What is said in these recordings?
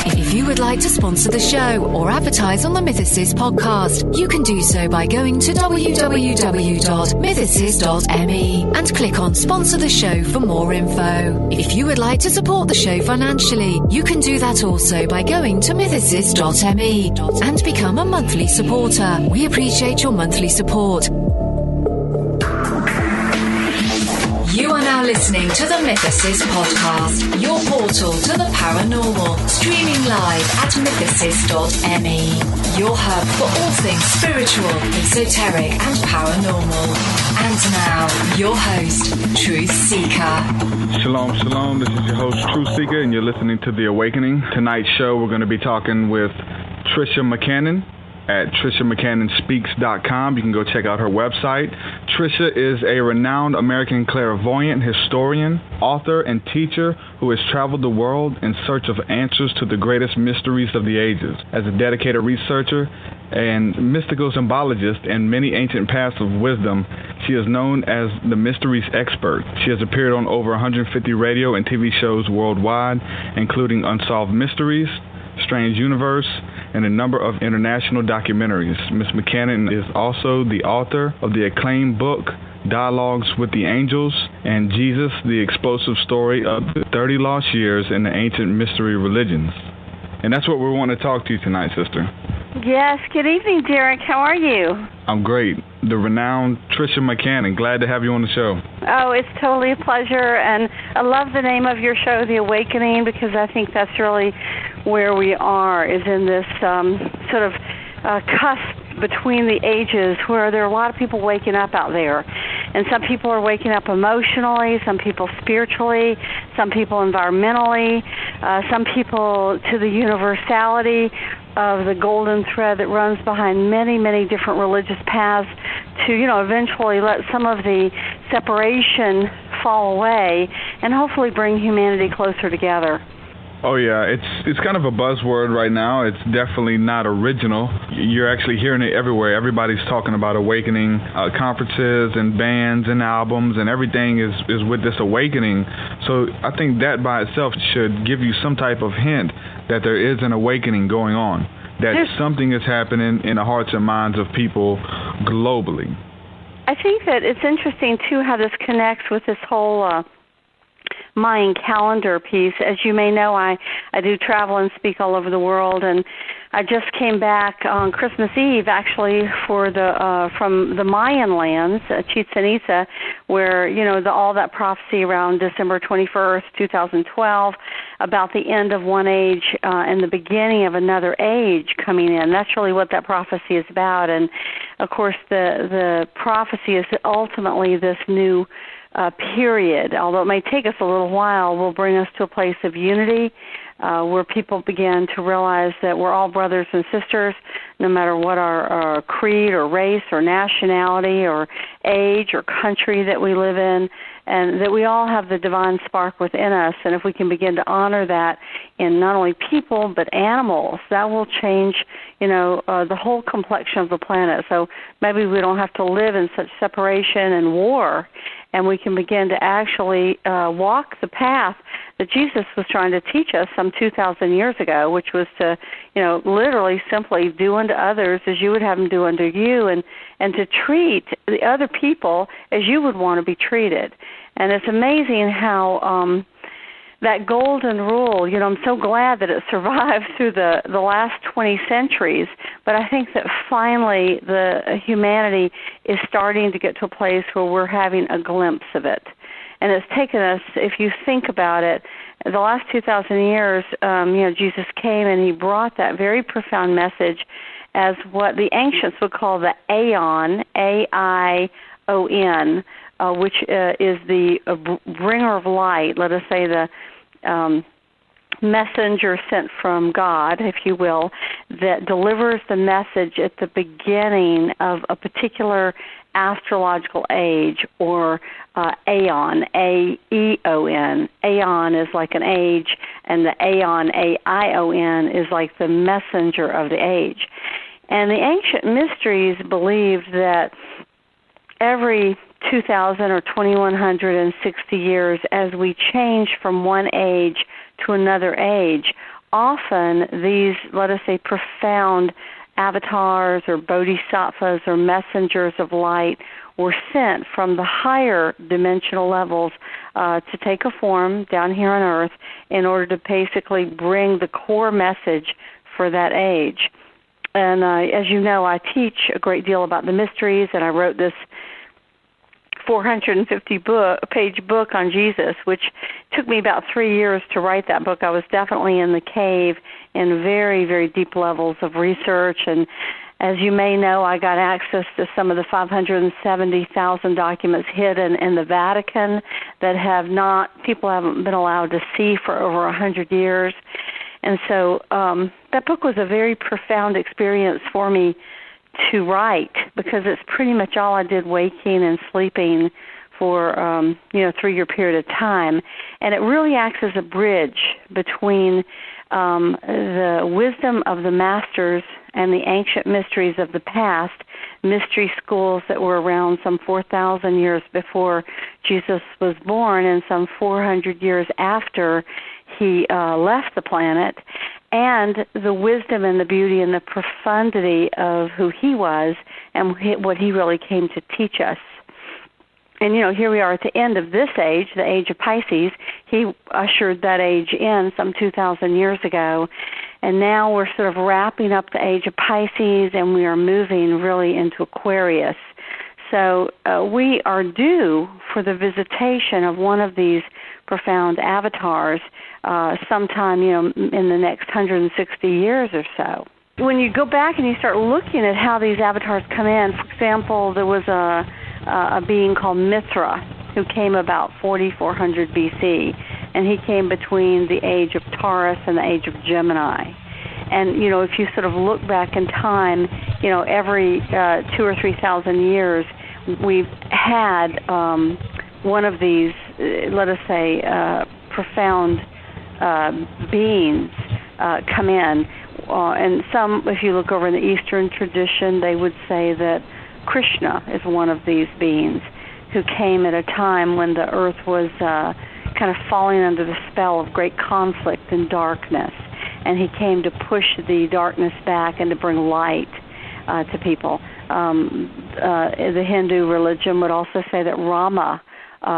If you would like to sponsor the show or advertise on the Mythicist podcast, you can do so by going to www.mythicist.me and click on Sponsor the Show for more info. If you would like to support the show financially, you can do that also by going to mythicist.me and become a monthly supporter. We appreciate your monthly support. You are now listening to the Mythicist podcast, your portal to the paranormal, streaming live at mythicist.me, your hub for all things spiritual, esoteric and paranormal. And now, your host, TruthSeekah. Shalom, shalom. This is your host, TruthSeekah, and you're listening to The Awakening. Tonight's show, we're going to be talking with Tricia McCannon at TriciaMcCannonSpeaks.com. You can go check out her website. Tricia is a renowned American clairvoyant, historian, author, and teacher who has traveled the world in search of answers to the greatest mysteries of the ages. As a dedicated researcher and mystical symbologist in many ancient paths of wisdom, she is known as the mysteries expert. She has appeared on over 150 radio and TV shows worldwide, including Unsolved Mysteries, Strange Universe, and a number of international documentaries. Ms. McCannon is also the author of the acclaimed book, Dialogues with the Angels, and Jesus, the Explosive Story of the 30 Lost Years in the Ancient Mystery Religions. And that's what we want to talk to you tonight, sister. Yes, good evening, Derek. How are you? I'm great. The renowned Tricia McCannon. Glad to have you on the show. Oh, it's totally a pleasure, and I love the name of your show, The Awakening, because I think that's really where we are, is in this sort of cusp between the ages where there are a lot of people waking up out there. And some people are waking up emotionally, some people spiritually, some people environmentally, some people to the universality of the golden thread that runs behind many, many different religious paths to, eventually let some of the separation fall away and hopefully bring humanity closer together. Oh, yeah. It's kind of a buzzword right now. It's definitely not original. You're actually hearing it everywhere. Everybody's talking about awakening. Conferences and bands and albums and everything is with this awakening. So I think that by itself should give you some type of hint that there is an awakening going on, that something is happening in the hearts and minds of people globally. I think that it's interesting, too, how this connects with this whole Mayan calendar piece. As you may know, I do travel and speak all over the world, and I just came back on Christmas Eve, actually, for from the Mayan lands, Chichen Itza, where all that prophecy around December 21st, 2012, about the end of one age and the beginning of another age coming in. That's really what that prophecy is about, and of course, the prophecy is ultimately this new period, although it may take us a little while, will bring us to a place of unity where people begin to realize that we're all brothers and sisters, no matter what our creed or race or nationality or age or country that we live in, and that we all have the divine spark within us. And if we can begin to honor that in not only people but animals, that will change, the whole complexion of the planet. So maybe we don't have to live in such separation and war, and we can begin to actually walk the path that Jesus was trying to teach us some 2,000 years ago, which was to, literally simply do unto others as you would have them do unto you, and to treat the other people as you would want to be treated. And it's amazing how that golden rule, I'm so glad that it survived through the last 20 centuries, but I think that finally the humanity is starting to get to a place where we're having a glimpse of it. And it's taken us, if you think about it, the last 2,000 years, Jesus came and he brought that very profound message as what the ancients would call the Aeon, A-I-O-N, which is the bringer of light, let us say the messenger sent from God, if you will, that delivers the message at the beginning of a particular astrological age, or Aeon, A-E-O-N. Aeon is like an age, and the Aeon, A-I-O-N, is like the messenger of the age. And the ancient mysteries believed that every 2,000 or 2,160 years, as we change from one age to another age. Often these, let us say, profound avatars or bodhisattvas or messengers of light were sent from the higher dimensional levels to take a form down here on Earth in order to basically bring the core message for that age. And as you know, I teach a great deal about the mysteries, and I wrote this 450-page book on Jesus, which took me about 3 years to write that book. I was definitely in the cave in very, very deep levels of research, and as you may know, I got access to some of the 570,000 documents hidden in the Vatican that people haven't been allowed to see for over 100 years. And so that book was a very profound experience for me to write, because it's pretty much all I did waking and sleeping for a 3-year period of time. And it really acts as a bridge between the wisdom of the masters and the ancient mysteries of the past, mystery schools that were around some 4,000 years before Jesus was born and some 400 years after he left the planet, and the wisdom and the beauty and the profundity of who he was and what he really came to teach us. And, here we are at the end of this age, the age of Pisces. He ushered that age in some 2,000 years ago. And now we're sort of wrapping up the age of Pisces, and we are moving really into Aquarius. So we are due for the visitation of one of these profound avatars sometime, in the next 160 years or so. When you go back and you start looking at how these avatars come in, for example, there was a being called Mithra who came about 4400 BC, and he came between the age of Taurus and the age of Gemini. And, if you sort of look back in time, every 2,000 or 3,000 years, we've had one of these, let us say, profound beings come in. And some, if you look over in the Eastern tradition, they would say that Krishna is one of these beings who came at a time when the earth was kind of falling under the spell of great conflict and darkness. And he came to push the darkness back and to bring light to people. The Hindu religion would also say that Rama,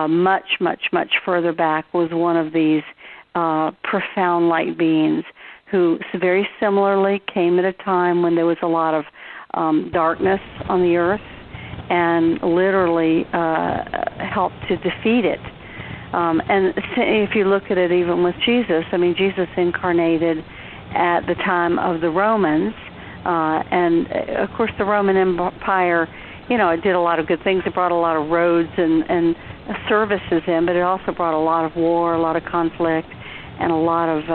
much, much, much further back, was one of these profound light beings who very similarly came at a time when there was a lot of darkness on the earth and literally helped to defeat it. And if you look at it even with Jesus, Jesus incarnated at the time of the Romans, and of course the Roman Empire, it did a lot of good things. It brought a lot of roads and services in, but it also brought a lot of war, a lot of conflict, and a lot of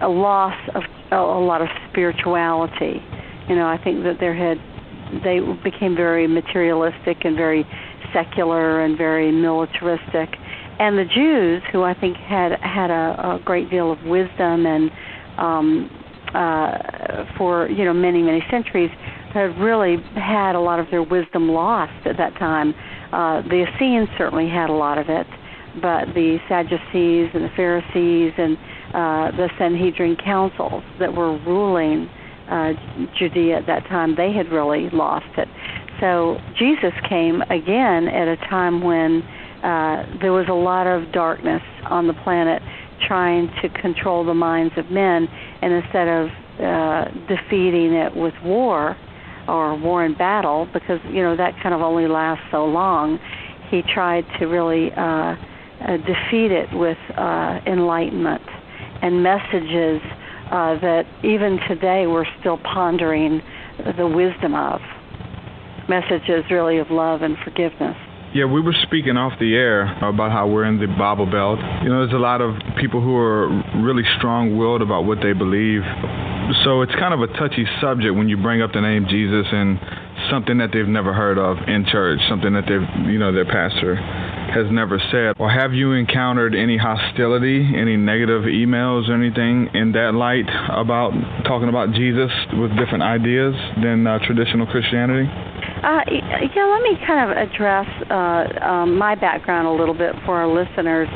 a loss of a lot of spirituality. I think that they became very materialistic and very secular and very militaristic. And the Jews, who I think had a great deal of wisdom and for many, many centuries, had really had a lot of their wisdom lost at that time. The Essenes certainly had a lot of it, but the Sadducees and the Pharisees and the Sanhedrin councils that were ruling Judea at that time, they had really lost it. So Jesus came again at a time when there was a lot of darkness on the planet trying to control the minds of men, and instead of defeating it with war or war and battle, because that kind of only lasts so long, he tried to really defeat it with enlightenment and messages that even today we're still pondering the wisdom of. Messages really of love and forgiveness. Yeah, we were speaking off the air about how we're in the Bible Belt. There's a lot of people who are really strong-willed about what they believe. So it's kind of a touchy subject when you bring up the name Jesus and something that they've never heard of in church, something that their pastor has never said. Or have you encountered any hostility, any negative emails or anything in that light about talking about Jesus with different ideas than traditional Christianity? Let me kind of address my background a little bit for our listeners.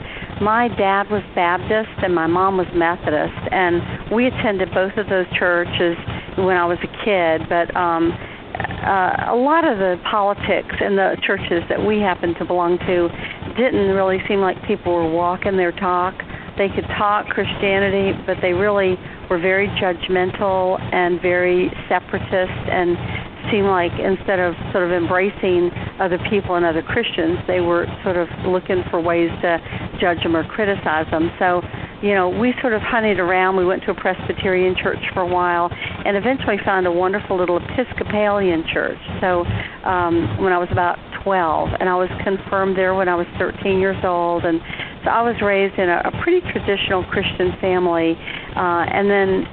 my dad was Baptist and my mom was Methodist, and we attended both of those churches when I was a kid, but a lot of the politics in the churches that we happened to belong to didn't really seem like people were walking their talk. They could talk Christianity, but they really were very judgmental and very separatist, and seemed like instead of sort of embracing other people and other Christians, they were sort of looking for ways to judge them or criticize them. So, we sort of hunted around. We went to a Presbyterian church for a while and eventually found a wonderful little Episcopalian church. So when I was about 12, and I was confirmed there when I was 13 years old, and so I was raised in a pretty traditional Christian family. And then,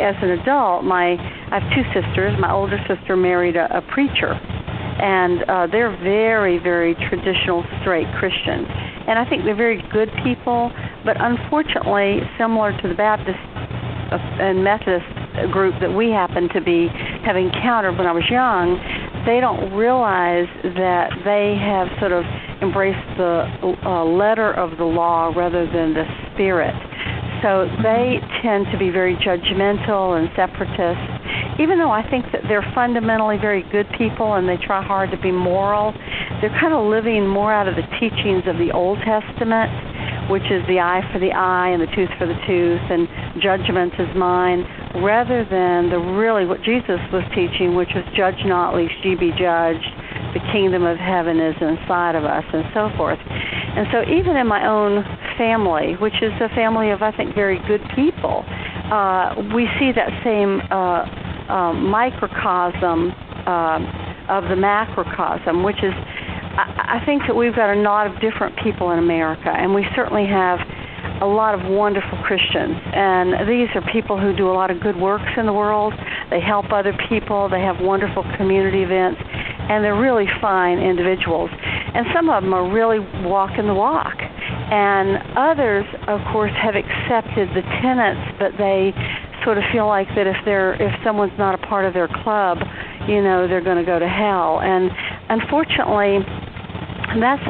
as an adult, I have two sisters. My older sister married a preacher, and they're very, very traditional, straight Christians. And I think they're very good people, but unfortunately, similar to the Baptist and Methodist group that we happen to have encountered when I was young, they don't realize that they have sort of embraced the letter of the law rather than the spirit. So they tend to be very judgmental and separatist. Even though I think that they're fundamentally very good people and they try hard to be moral, they're kind of living more out of the teachings of the Old Testament, which is the eye for the eye and the tooth for the tooth and judgment is mine, rather than really what Jesus was teaching, which was judge not, lest ye be judged. The kingdom of heaven is inside of us, and so forth. And so even in my own family, which is a family of, I think, very good people, we see that same microcosm of the macrocosm, which is, I think that we've got a lot of different people in America, and we certainly have a lot of wonderful Christians. And these are people who do a lot of good works in the world. They help other people. They have wonderful community events. And they're really fine individuals. And some of them are really walking the walk. And others, of course, have accepted the tenets, but they sort of feel like that if someone's not a part of their club, they're going to go to hell. And unfortunately, that's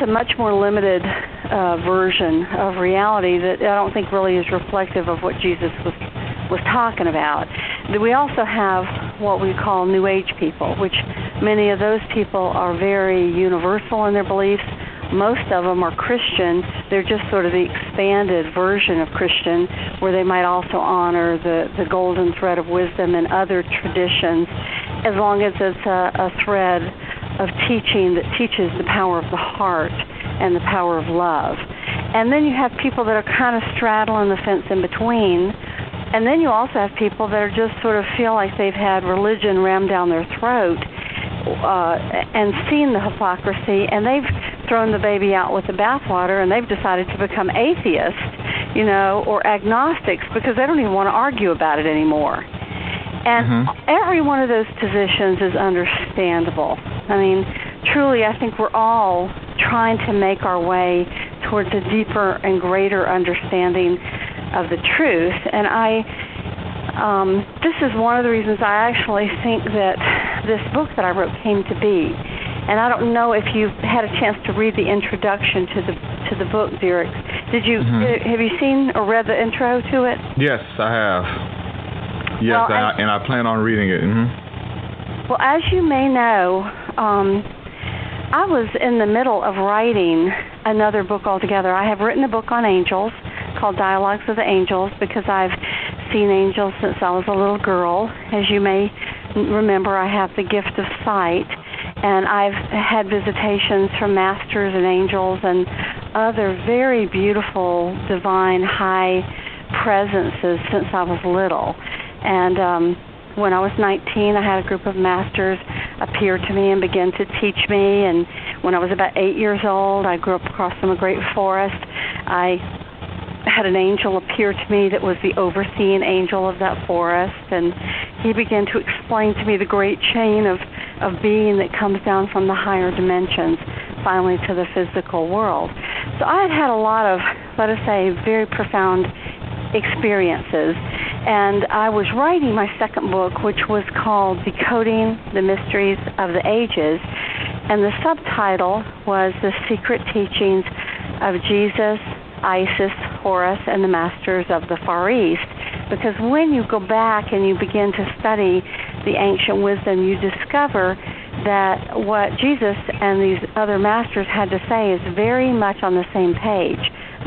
a much more limited version of reality that I don't think really is reflective of what Jesus was talking about. We also have what we call New Age people, which many of those people are very universal in their beliefs. Most of them are Christian. They're just sort of the expanded version of Christian, where they might also honor the golden thread of wisdom and other traditions, as long as it's a thread of teaching that teaches the power of the heart and the power of love. And then you have people that are kind of straddling the fence in between. And then you also have people that are just sort of feel like they've had religion rammed down their throat and seen the hypocrisy, and they've thrown the baby out with the bathwater, and they've decided to become atheists, or agnostics, because they don't even want to argue about it anymore. And every one of those positions is understandable. I mean, truly, I think we're all trying to make our way towards a deeper and greater understanding of the truth. And this is one of the reasons I actually think that this book that I wrote came to be. And I don't know if you've had a chance to read the introduction to the book, Derek. Did you? Have you seen or read the intro to it? Yes, I have. Yes, well, and I plan on reading it. Well, as you may know, I was in the middle of writing another book altogether. I have written a book on angels called Dialogues of the Angels, because I've seen angels since I was a little girl. As you may remember, I have the gift of sight, and I've had visitations from masters and angels and other very beautiful, divine, high presences since I was little. And when I was 19, I had a group of masters appear to me and begin to teach me. And when I was about 8 years old, I grew up across from a great forest. I had an angel appear to me that was the overseeing angel of that forest, and he began to explain to me the great chain of being that comes down from the higher dimensions, finally to the physical world. So I had a lot of, let us say, very profound experiences, and I was writing my second book, which was called Decoding the Mysteries of the Ages, And the subtitle was The Secret Teachings of Jesus, Isis, Horus, and the Masters of the Far East. Because when you go back and you begin to study the ancient wisdom, you discover that what Jesus and these other masters had to say is very much on the same page.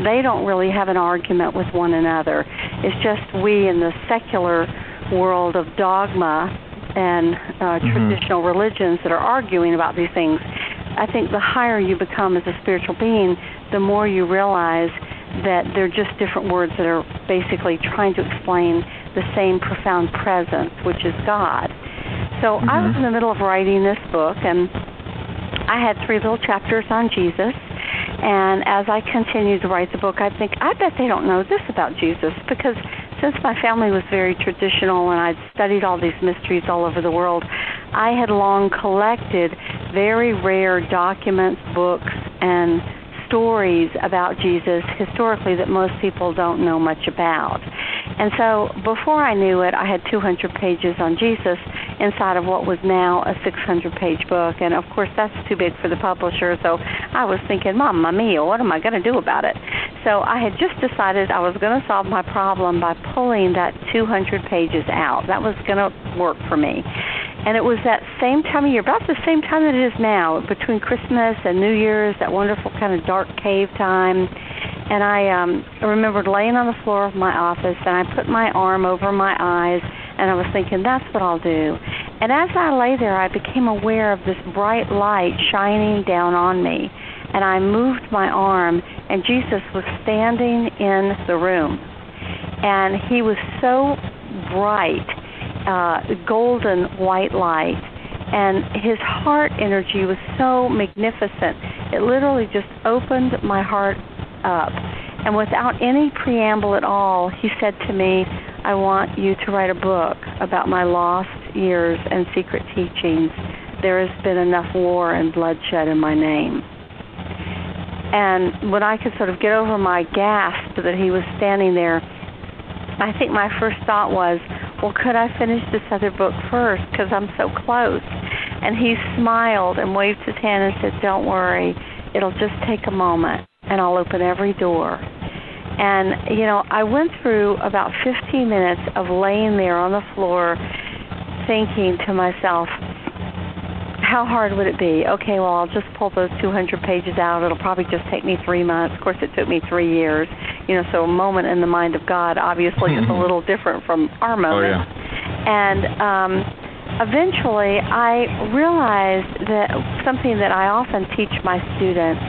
They don't really have an argument with one another. It's just we in the secular world of dogma and traditional religions that are arguing about these things. I think the higher you become as a spiritual being, the more you realize that they're just different words that are basically trying to explain the same profound presence, which is God. So I was in the middle of writing this book, and I had 3 little chapters on Jesus. And as I continued to write the book, I think, I bet they don't know this about Jesus, because since my family was very traditional and I'd studied all these mysteries all over the world, I had long collected very rare documents, books, and stories about Jesus historically that most people don't know much about. And so before I knew it, I had 200 pages on Jesus inside of what was now a 600-page book. And, of course, that's too big for the publisher. So I was thinking, Mamma mia, what am I going to do about it? So I had just decided I was going to solve my problem by pulling that 200 pages out. That was going to work for me. And it was that same time of year, about the same time that it is now, between Christmas and New Year's, that wonderful kind of dark cave time. And I remembered laying on the floor of my office, and I put my arm over my eyes, and I was thinking, that's what I'll do. And as I lay there, I became aware of this bright light shining down on me. And I moved my arm, and Jesus was standing in the room. And he was so bright, golden white light, and his heart energy was so magnificent. It literally just opened my heart up. And without any preamble at all, he said to me, I want you to write a book about my lost years and secret teachings. There has been enough war and bloodshed in my name. And when I could sort of get over my gasp that he was standing there, I think my first thought was, well, could I finish this other book first, because I'm so close? And he smiled and waved his hand and said, don't worry, it'll just take a moment, and I'll open every door. And, you know, I went through about 15 minutes of laying there on the floor thinking to myself, how hard would it be? Okay, well, I'll just pull those 200 pages out. It'll probably just take me 3 months. Of course, it took me 3 years. You know, so a moment in the mind of God obviously is a little different from our moment. Oh, yeah. And eventually I realized that something that I often teach my students,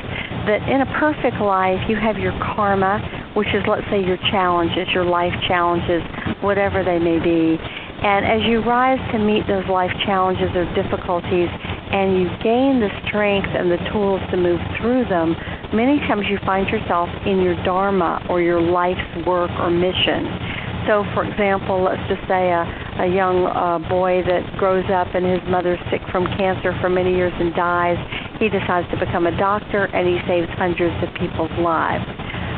that in a perfect life you have your karma, which is, let's say, your challenges, your life challenges, whatever they may be. And as you rise to meet those life challenges or difficulties, and you gain the strength and the tools to move through them, many times you find yourself in your dharma or your life's work or mission. So, for example, let's just say a young boy that grows up and his mother's sick from cancer for many years and dies. He decides to become a doctor, and he saves hundreds of people's lives.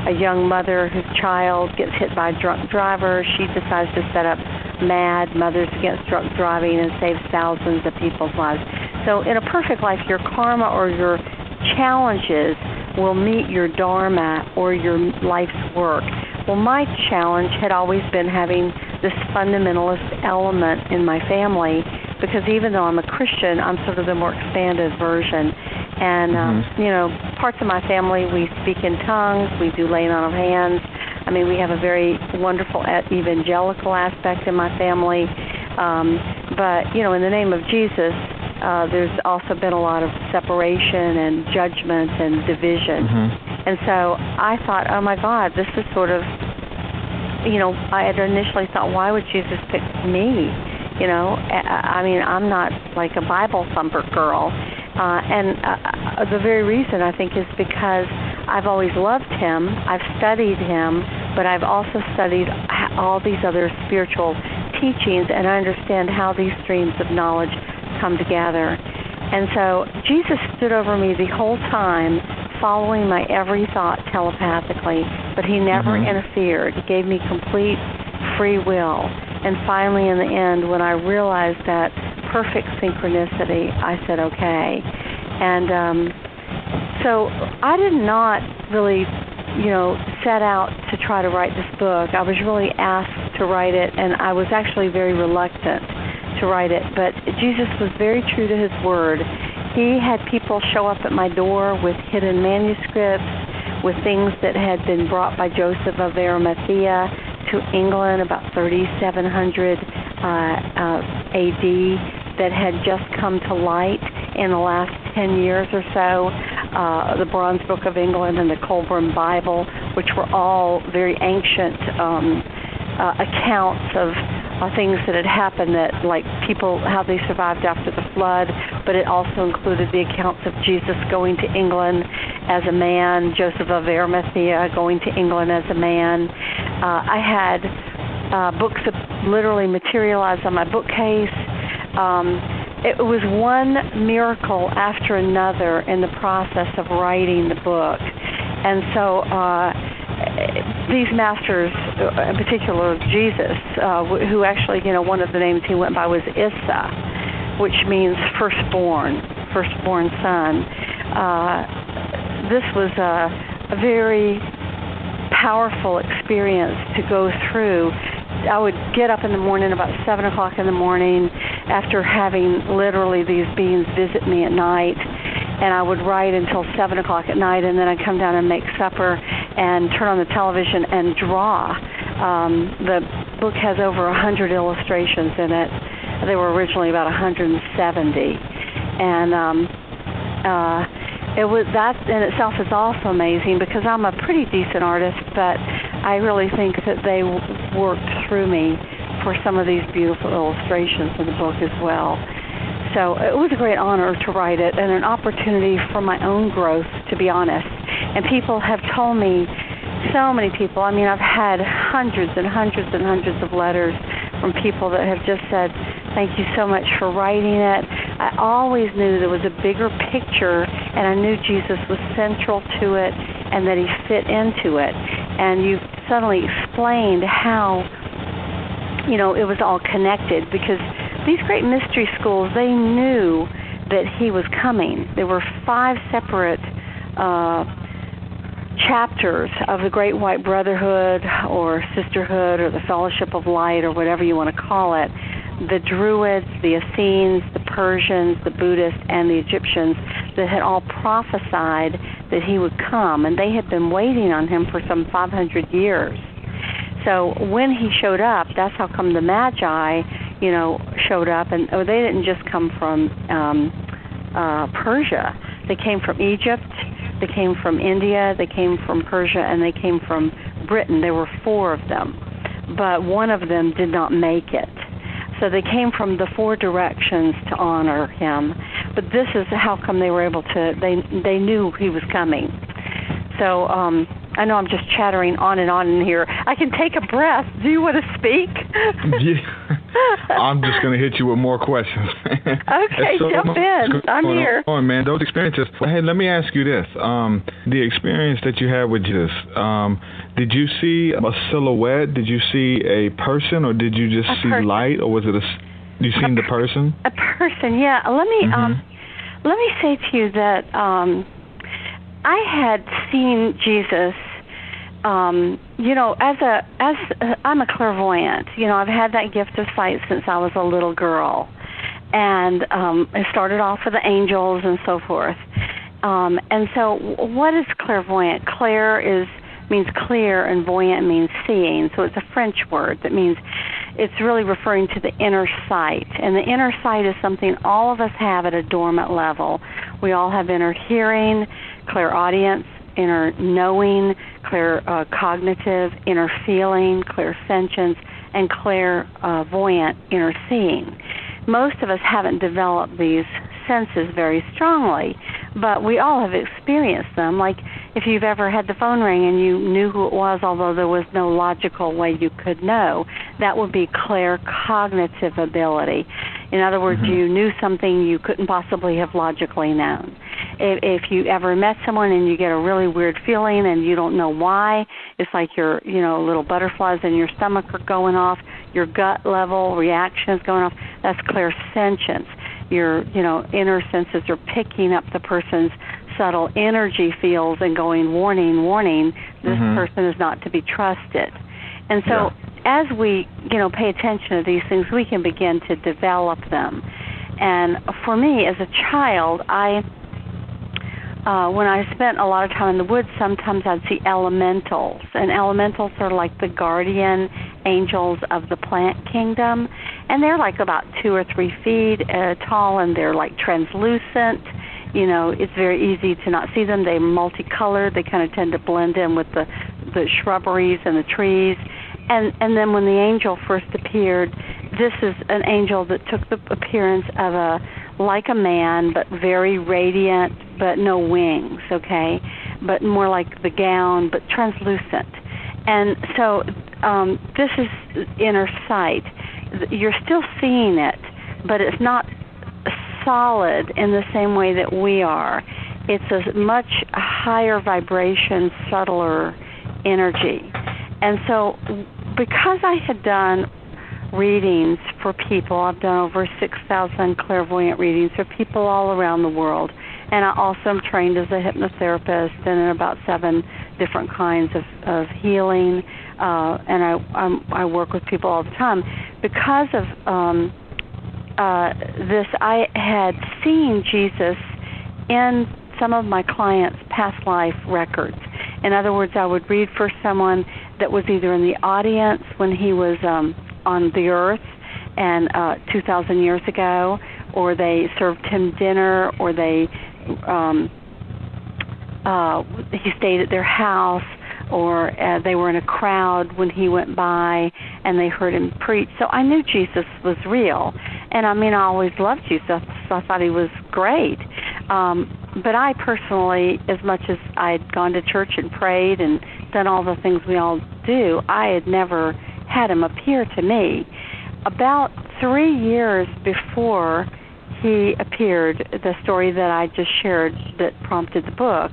A young mother whose child gets hit by a drunk driver, she decides to set up MAD, Mothers Against Drunk Driving, and saves thousands of people's lives. So in a perfect life, your karma or your challenges will meet your dharma or your life's work. Well, my challenge had always been having this fundamentalist element in my family, because even though I'm a Christian, I'm sort of the more expanded version. And, you know, parts of my family, we speak in tongues, we do laying on of hands. I mean, we have a very wonderful evangelical aspect in my family. But, you know, in the name of Jesus, there's also been a lot of separation and judgment and division. And so I thought, oh, my God, this is sort of, you know, I had initially thought, why would Jesus pick me? You know, I mean, I'm not like a Bible thumper girl. And the very reason, I think, is because I've always loved him, I've studied him, but I've also studied all these other spiritual teachings, and I understand how these streams of knowledge come together. And so Jesus stood over me the whole time, following my every thought telepathically, but he never interfered. He gave me complete free will. And finally, in the end, when I realized that perfect synchronicity, I said, okay. And so I did not really, set out to try to write this book. I was really asked to write it, and I was actually very reluctant to write it. But Jesus was very true to his word. He had people show up at my door with hidden manuscripts, with things that had been brought by Joseph of Arimathea to England about 3700 AD that had just come to light in the last 10 years or so. The Bronze Book of England and the Colburn Bible, which were all very ancient accounts of things that had happened, that like people, how they survived after the flood, but it also included the accounts of Jesus going to England as a man, Joseph of Arimathea going to England as a man. I had books that literally materialized on my bookcase. It was one miracle after another in the process of writing the book. And so these masters, in particular Jesus, who actually, one of the names he went by was Issa, which means firstborn son. This was a very powerful experience to go through. I would get up in the morning about 7 o'clock in the morning after having literally these beings visit me at night, and I would write until 7 o'clock at night, and then I'd come down and make supper and turn on the television and draw. The book has over 100 illustrations in it. They were originally about 170. And that in itself is also amazing, because I'm a pretty decent artist, but I really think that they worked through me for some of these beautiful illustrations in the book as well. So it was a great honor to write it, and an opportunity for my own growth, to be honest. And people have told me, so many people, I mean, I've had hundreds and hundreds and hundreds of letters from people that have just said, thank you so much for writing it. I always knew there was a bigger picture, and I knew Jesus was central to it and that he fit into it. And you suddenly explained how, it was all connected, because these great mystery schools, they knew that he was coming. There were 5 separate chapters of the Great White Brotherhood or Sisterhood or the Fellowship of Light or whatever you want to call it. The Druids, the Essenes, the Persians, the Buddhists, and the Egyptians that had all prophesied that he would come, and they had been waiting on him for some 500 years. So when he showed up, that's how come the Magi, showed up, and they didn't just come from Persia. They came from Egypt, they came from India, they came from Persia, and they came from Britain. There were 4 of them, but one of them did not make it. So they came from the 4 directions to honor him. But this is how come they were able to, they knew he was coming. So I know I'm just chattering on and on in here. I can take a breath. Do you want to speak? Yeah. I'm just going to hit you with more questions. Okay, so jump in. I'm here. Man, those experiences. Hey, let me ask you this. The experience that you had with Jesus, did you see a silhouette? Did you see a person, or did you just see light, or was it you seen the person? A person, yeah. Let me say to you that I had seen Jesus, as I'm a clairvoyant. I've had that gift of sight since I was a little girl, and it started off with the angels and so forth. And so, what is clairvoyant? Clair means clear, and voyant means seeing. So it's a French word that means it's really referring to the inner sight. And the inner sight is something all of us have at a dormant level. We all have inner hearing, clairaudience, inner knowing, cognitive, inner feeling, clairsentience, and clairvoyant, inner seeing. Most of us haven't developed these senses very strongly, but we all have experienced them. Like if you've ever had the phone ring and you knew who it was, although there was no logical way you could know, that would be claircognitive ability. In other words, you knew something you couldn't possibly have logically known. If you ever met someone and you get a really weird feeling and you don't know why, it's like your, little butterflies in your stomach are going off, your gut level reaction is going off, that's clairsentience. your inner senses are picking up the person's subtle energy fields and going, warning, warning, this person is not to be trusted. And so as we, pay attention to these things, we can begin to develop them. And for me, as a child, when I spent a lot of time in the woods, sometimes I'd see elementals. And elementals are like the guardian angels of the plant kingdom. And they're like about 2 or 3 feet tall, and they're like translucent. It's very easy to not see them. They're multicolored. They kind of tend to blend in with the shrubberies and the trees. And then when the angel first appeared, this is an angel that took the appearance of like a man, but very radiant, but no wings, okay? But more like the gown, but translucent. And so this is inner sight. You're still seeing it, but it's not solid in the same way that we are. It's a much higher vibration, subtler energy. And so because I had done readings for people, I've done over 6,000 clairvoyant readings for people all around the world, and I also am trained as a hypnotherapist and in about 7 different kinds of healing, and I work with people all the time. Because of this, I had seen Jesus in some of my clients' past life records. In other words, I would read for someone that was either in the audience when he was on the earth and 2,000 years ago, or they served him dinner, or he stayed at their house, or they were in a crowd when he went by and they heard him preach. So I knew Jesus was real. And I always loved Jesus. So I thought he was great. But I personally, as much as I'd gone to church and prayed and done all the things we all do, I had never had him appear to me. About 3 years before he appeared, the story that I just shared that prompted the book,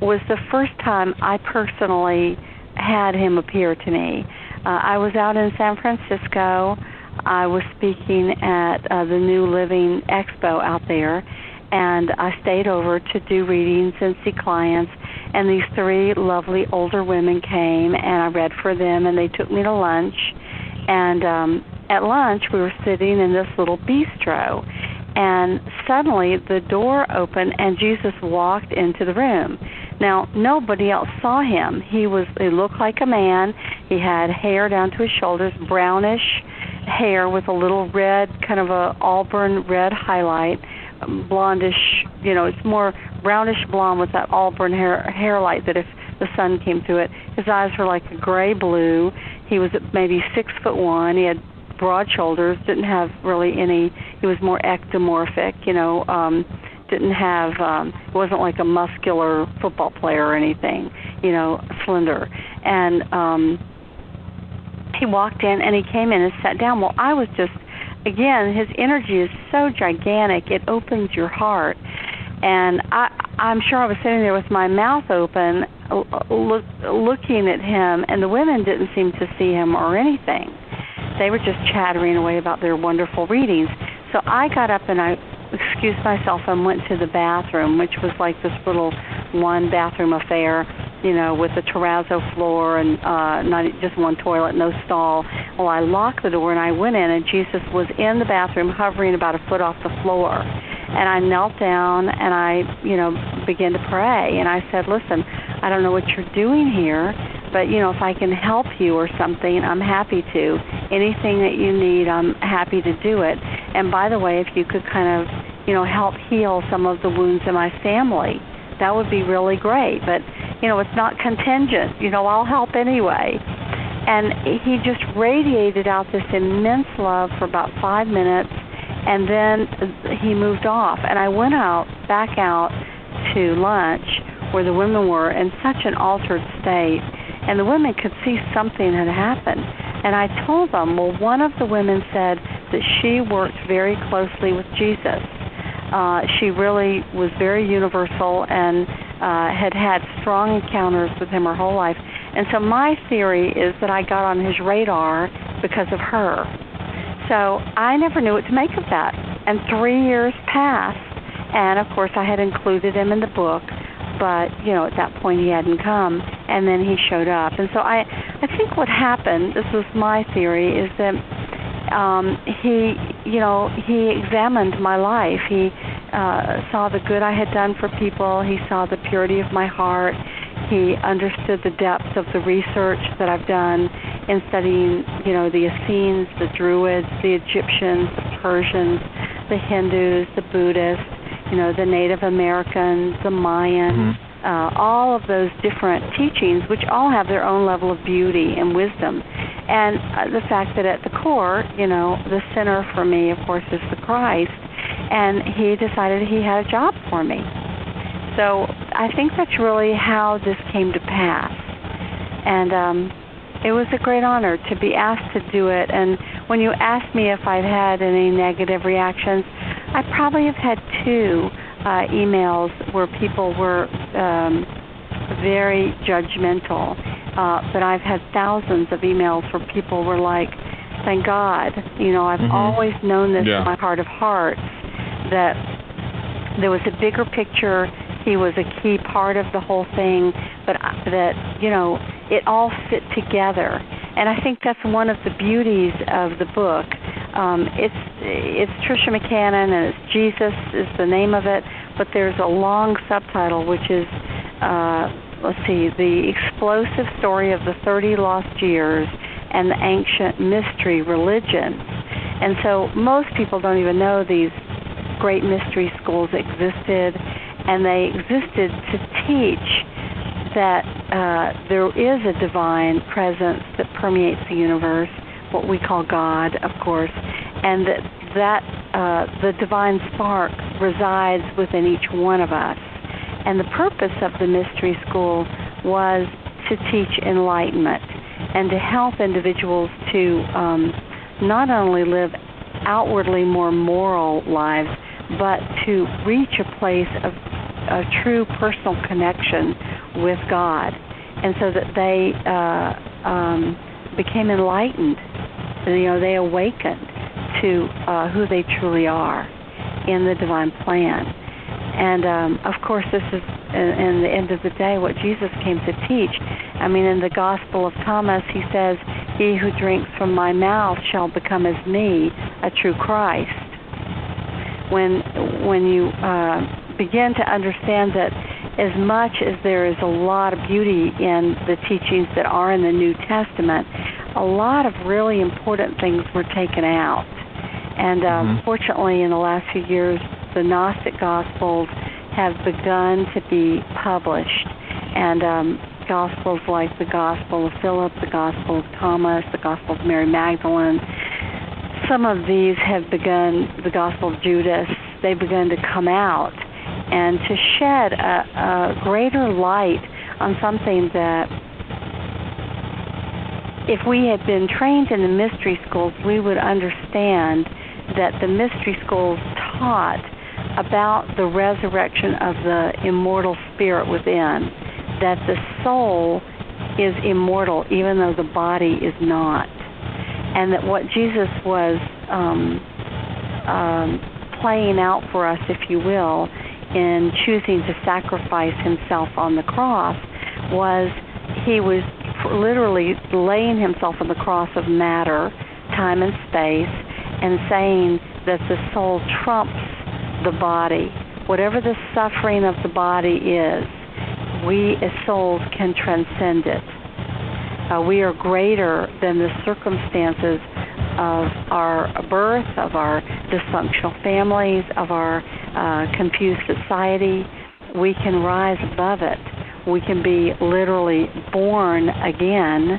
was the first time I personally had him appear to me. I was out in San Francisco. I was speaking at the New Living Expo out there, and I stayed over to do readings and see clients, and these 3 lovely older women came, and I read for them, and they took me to lunch. And at lunch, we were sitting in this little bistro, and suddenly the door opened, and Jesus walked into the room. Now, nobody else saw him. He looked like a man. He had hair down to his shoulders, brownish hair with a little red, kind of a auburn red highlight, blondish, it's more brownish blonde with that auburn hair light that if the sun came through it. His eyes were like a gray blue. He was maybe 6'1". He had broad shoulders, didn't have really any, he was more ectomorphic, didn't have, wasn't like a muscular football player or anything, slender. And he walked in and he came in and sat down. Well, I was just, again, his energy is so gigantic, it opens your heart. And I'm sure I was sitting there with my mouth open, looking at him, and the women didn't seem to see him or anything. They were just chattering away about their wonderful readings. So I got up and I excused myself and went to the bathroom, which was like this little one-bathroom affair, with a terrazzo floor and not just one toilet, no stall. Well, I locked the door and I went in, and Jesus was in the bathroom hovering about a foot off the floor. And I knelt down and I, began to pray. And I said, listen, I don't know what you're doing here, but, if I can help you or something, I'm happy to. Anything that you need, I'm happy to do it. And by the way, if you could kind of, help heal some of the wounds in my family, that would be really great. But, it's not contingent. I'll help anyway. And he just radiated out this immense love for about 5 minutes, and then he moved off. And I went back out to lunch where the women were in such an altered state, and the women could see something had happened. And I told them, well, one of the women said that she worked very closely with Jesus. She really was very universal and had strong encounters with him her whole life. And so my theory is that I got on his radar because of her. So I never knew what to make of that. And 3 years passed, and of course I had included him in the book, but, you know, at that point he hadn't come, and then he showed up. And so I think what happened, this was my theory, is that he examined my life. He saw the good I had done for people. He saw the purity of my heart. He understood the depth of the research that I've done in studying, you know, the Essenes, the Druids, the Egyptians, the Persians, the Hindus, the Buddhists, you know, the Native Americans, the Mayans, all of those different teachings, which all have their own level of beauty and wisdom. And the fact that at the core, you know, the center for me, of course, is the Christ, and he decided he had a job for me. So I think that's really how this came to pass. And it was a great honor to be asked to do it. And when you asked me if I'd had any negative reactions, I probably have had 2 emails where people were very judgmental. But I've had thousands of emails where people were like, thank God, you know, I've always known this in my heart of hearts, that there was a bigger picture. He was a key part of the whole thing, but that, you know, it all fit together. And I think that's one of the beauties of the book. It's Tricia McCannon, and it's Jesus is the name of it, but there's a long subtitle, which is, The Explosive Story of the 30 Lost Years and the Ancient Mystery Religions. And so most people don't even know these great mystery schools existed, and they existed to teach that there is a divine presence that permeates the universe, what we call God, of course, and that the divine spark resides within each one of us. And the purpose of the mystery school was to teach enlightenment and to help individuals to not only live outwardly more moral lives, but to reach a place of a true personal connection with God, and so that they became enlightened. You know, they awakened to who they truly are in the divine plan. And of course, this is, in the end of the day, what Jesus came to teach. I mean, in the Gospel of Thomas, he says, "He who drinks from my mouth shall become as me, a true Christ." When you begin to understand that as much as there is a lot of beauty in the teachings that are in the New Testament, a lot of really important things were taken out. And fortunately, in the last few years, the Gnostic Gospels have begun to be published. And Gospels like the Gospel of Philip, the Gospel of Thomas, the Gospel of Mary Magdalene, some of these have begun, the Gospel of Judas, they've begun to come out and to shed a greater light on something that, if we had been trained in the mystery schools, we would understand that the mystery schools taught about the resurrection of the immortal spirit within, that the soul is immortal even though the body is not, and that what Jesus was playing out for us, if you will, in choosing to sacrifice himself on the cross, was he was literally laying himself on the cross of matter, time and space, and saying that the soul trumps the body. Whatever the suffering of the body is, we as souls can transcend it. We are greater than the circumstances of our birth, of our dysfunctional families, of our confused society. We can rise above it. We can be literally born again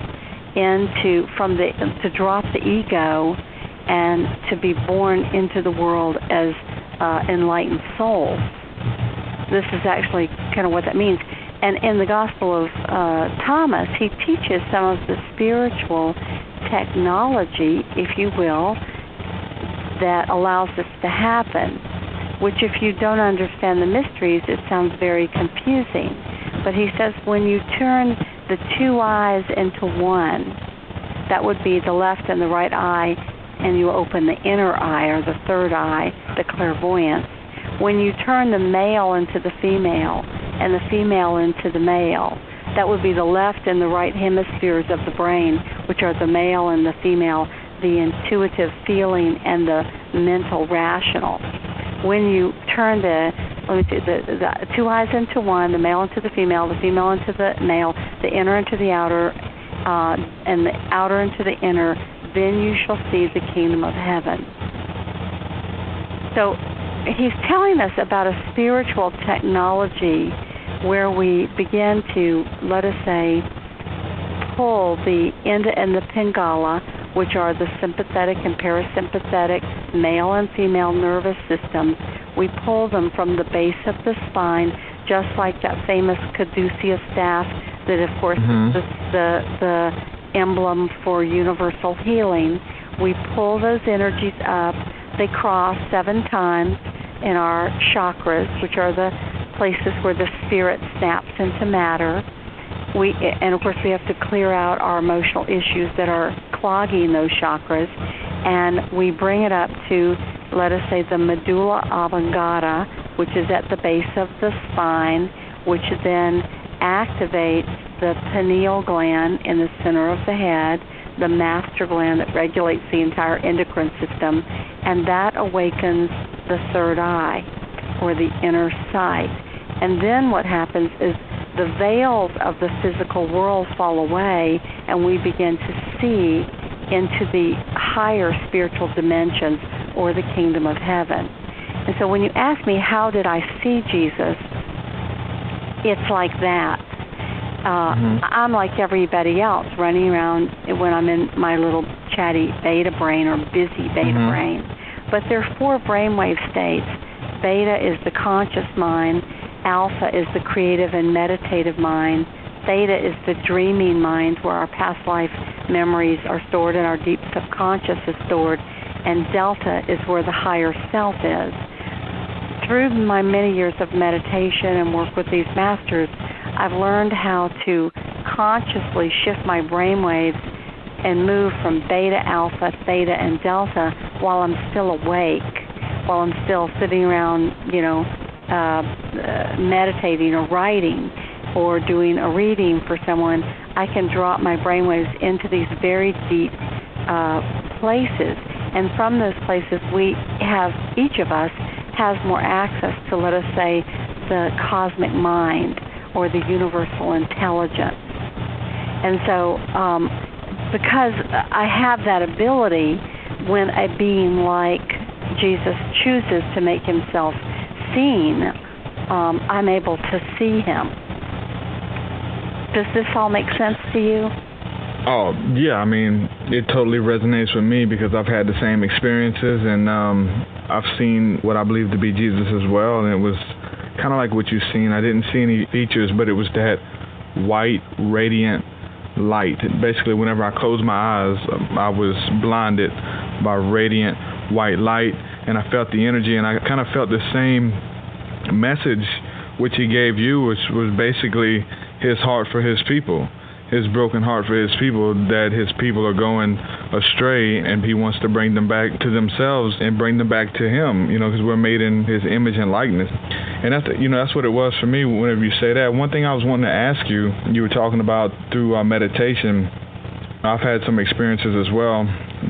to drop the ego and to be born into the world as enlightened souls. This is actually kind of what that means. And in the Gospel of Thomas, he teaches some of the spiritual technology, if you will, that allows this to happen, which if you don't understand the mysteries, it sounds very confusing. But he says when you turn the two eyes into one, that would be the left and the right eye, and you open the inner eye, or the third eye, the clairvoyance. When you turn the male into the female and the female into the male, that would be the left and the right hemispheres of the brain, which are the male and the female, the intuitive feeling and the mental rational. When you turn the two eyes into one, the male into the female into the male, the inner into the outer, and the outer into the inner, then you shall see the kingdom of heaven. So he's telling us about a spiritual technology where we begin to, let us say, pull the Enda and the Pingala, which are the sympathetic and parasympathetic male and female nervous systems. We pull them from the base of the spine, just like that famous caduceus staff that, of course, is the emblem for universal healing. We pull those energies up. They cross 7 times in our chakras, which are the places where the spirit snaps into matter. And of course, we have to clear out our emotional issues that are clogging those chakras, and we bring it up to, let us say, the medulla oblongata, which is at the base of the spine, which then activates the pineal gland in the center of the head, the master gland that regulates the entire endocrine system, and that awakens the third eye, or the inner sight. And then what happens is the veils of the physical world fall away, and we begin to see into the higher spiritual dimensions, or the kingdom of heaven. And so when you ask me, how did I see Jesus, it's like that. I'm like everybody else, running around when I'm in my little chatty beta brain, or busy beta brain. But there are 4 brainwave states. Beta is the conscious mind. Alpha is the creative and meditative mind. Theta is the dreaming mind, where our past life memories are stored and our deep subconscious is stored. And Delta is where the higher self is. Through my many years of meditation and work with these masters, I've learned how to consciously shift my brainwaves and move from beta, alpha, theta, and delta while I'm still awake, while I'm still sitting around, meditating or writing or doing a reading for someone. I can drop my brainwaves into these very deep places, and from those places each of us has more access to, let us say, the cosmic mind or the universal intelligence. And so because I have that ability, when a being like Jesus chooses to make himself seen, I'm able to see him. Does this all make sense to you? Oh, yeah. I mean, it totally resonates with me, because I've had the same experiences, and I've seen what I believe to be Jesus as well, and it was kind of like what you've seen. I didn't see any features, but it was that white, radiant light. Basically, whenever I closed my eyes, I was blinded by radiant white light, and I felt the energy, and I kind of felt the same message which he gave you, which was basically his heart for his people, his broken heart for his people, that his people are going astray, and he wants to bring them back to themselves and bring them back to him, because we're made in his image and likeness. And that's what it was for me whenever you say that. One thing I was wanting to ask you, you were talking about through meditation. I've had some experiences as well,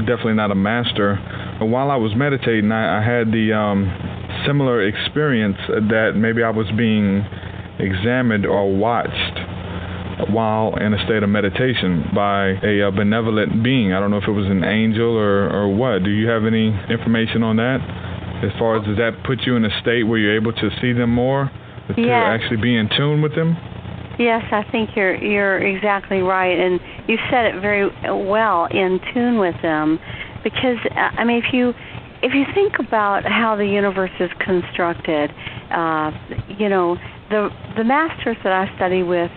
definitely not a master. But while I was meditating, I had the similar experience that maybe I was being examined or watched while in a state of meditation by a benevolent being. I don't know if it was an angel or what. Do you have any information on that? As far as, does that put you in a state where you're able to see them more, to actually be in tune with them? Yes, I think you're exactly right, and you said it very well, in tune with them, because I mean, if you think about how the universe is constructed, the masters that I study with,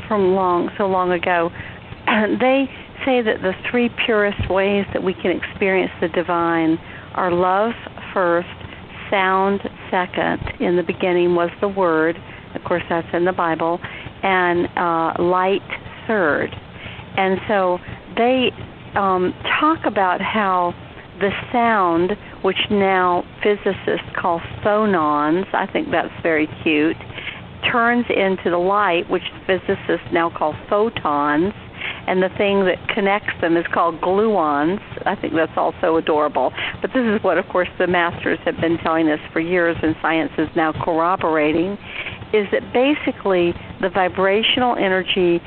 from so long ago, they say that the 3 purest ways that we can experience the divine are love first, sound second. In the beginning was the Word. Of course, that's in the Bible. And light third. And so they talk about how the sound, which now physicists call phonons, I think that's very cute, turns into the light, which physicists now call photons, and the thing that connects them is called gluons. I think that's also adorable. But this is what, of course, the masters have been telling us for years, and science is now corroborating, is that basically the vibrational energy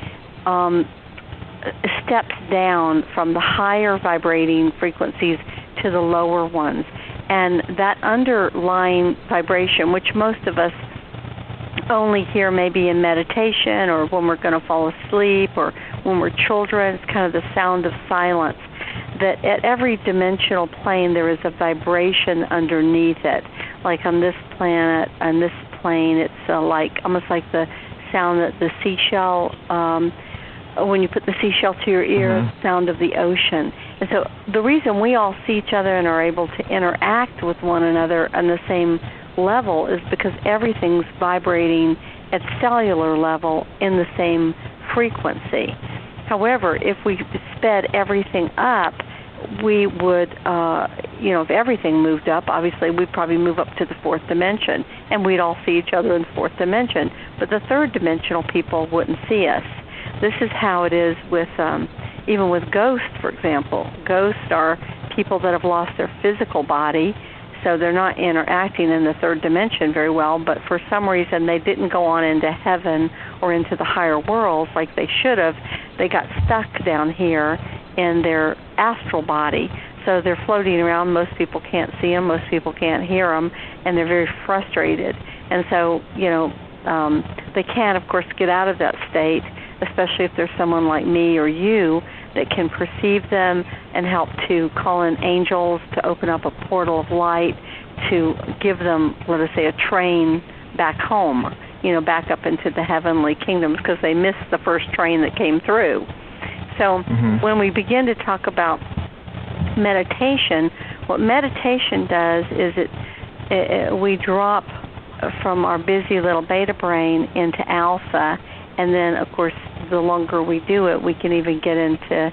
steps down from the higher vibrating frequencies to the lower ones. And that underlying vibration, which most of us only hear maybe in meditation or when we're going to fall asleep or when we're children, it's kind of the sound of silence, that at every dimensional plane there is a vibration underneath it. Like on this planet, on this plane, it's like almost like the sound that the seashell, when you put the seashell to your ear, the sound of the ocean. And so the reason we all see each other and are able to interact with one another on the same level is because everything's vibrating at cellular level in the same frequency. However, if we sped everything up, we would, if everything moved up, obviously we'd probably move up to the fourth dimension, and we'd all see each other in the fourth dimension. But the third dimensional people wouldn't see us. This is how it is with, even with ghosts, for example. Ghosts are people that have lost their physical body, so they're not interacting in the third dimension very well, but for some reason they didn't go on into heaven or into the higher worlds like they should have. They got stuck down here in their astral body, so they're floating around. Most people can't see them, most people can't hear them, and they're very frustrated. And so, they can't, of course, get out of that state, especially if there's someone like me or you that can perceive them and help to call in angels to open up a portal of light to give them, let us say, a train back home, back up into the heavenly kingdoms because they missed the first train that came through. So when we begin to talk about meditation, what meditation does is we drop from our busy little beta brain into alpha, and then, of course, the longer we do it, we can even get into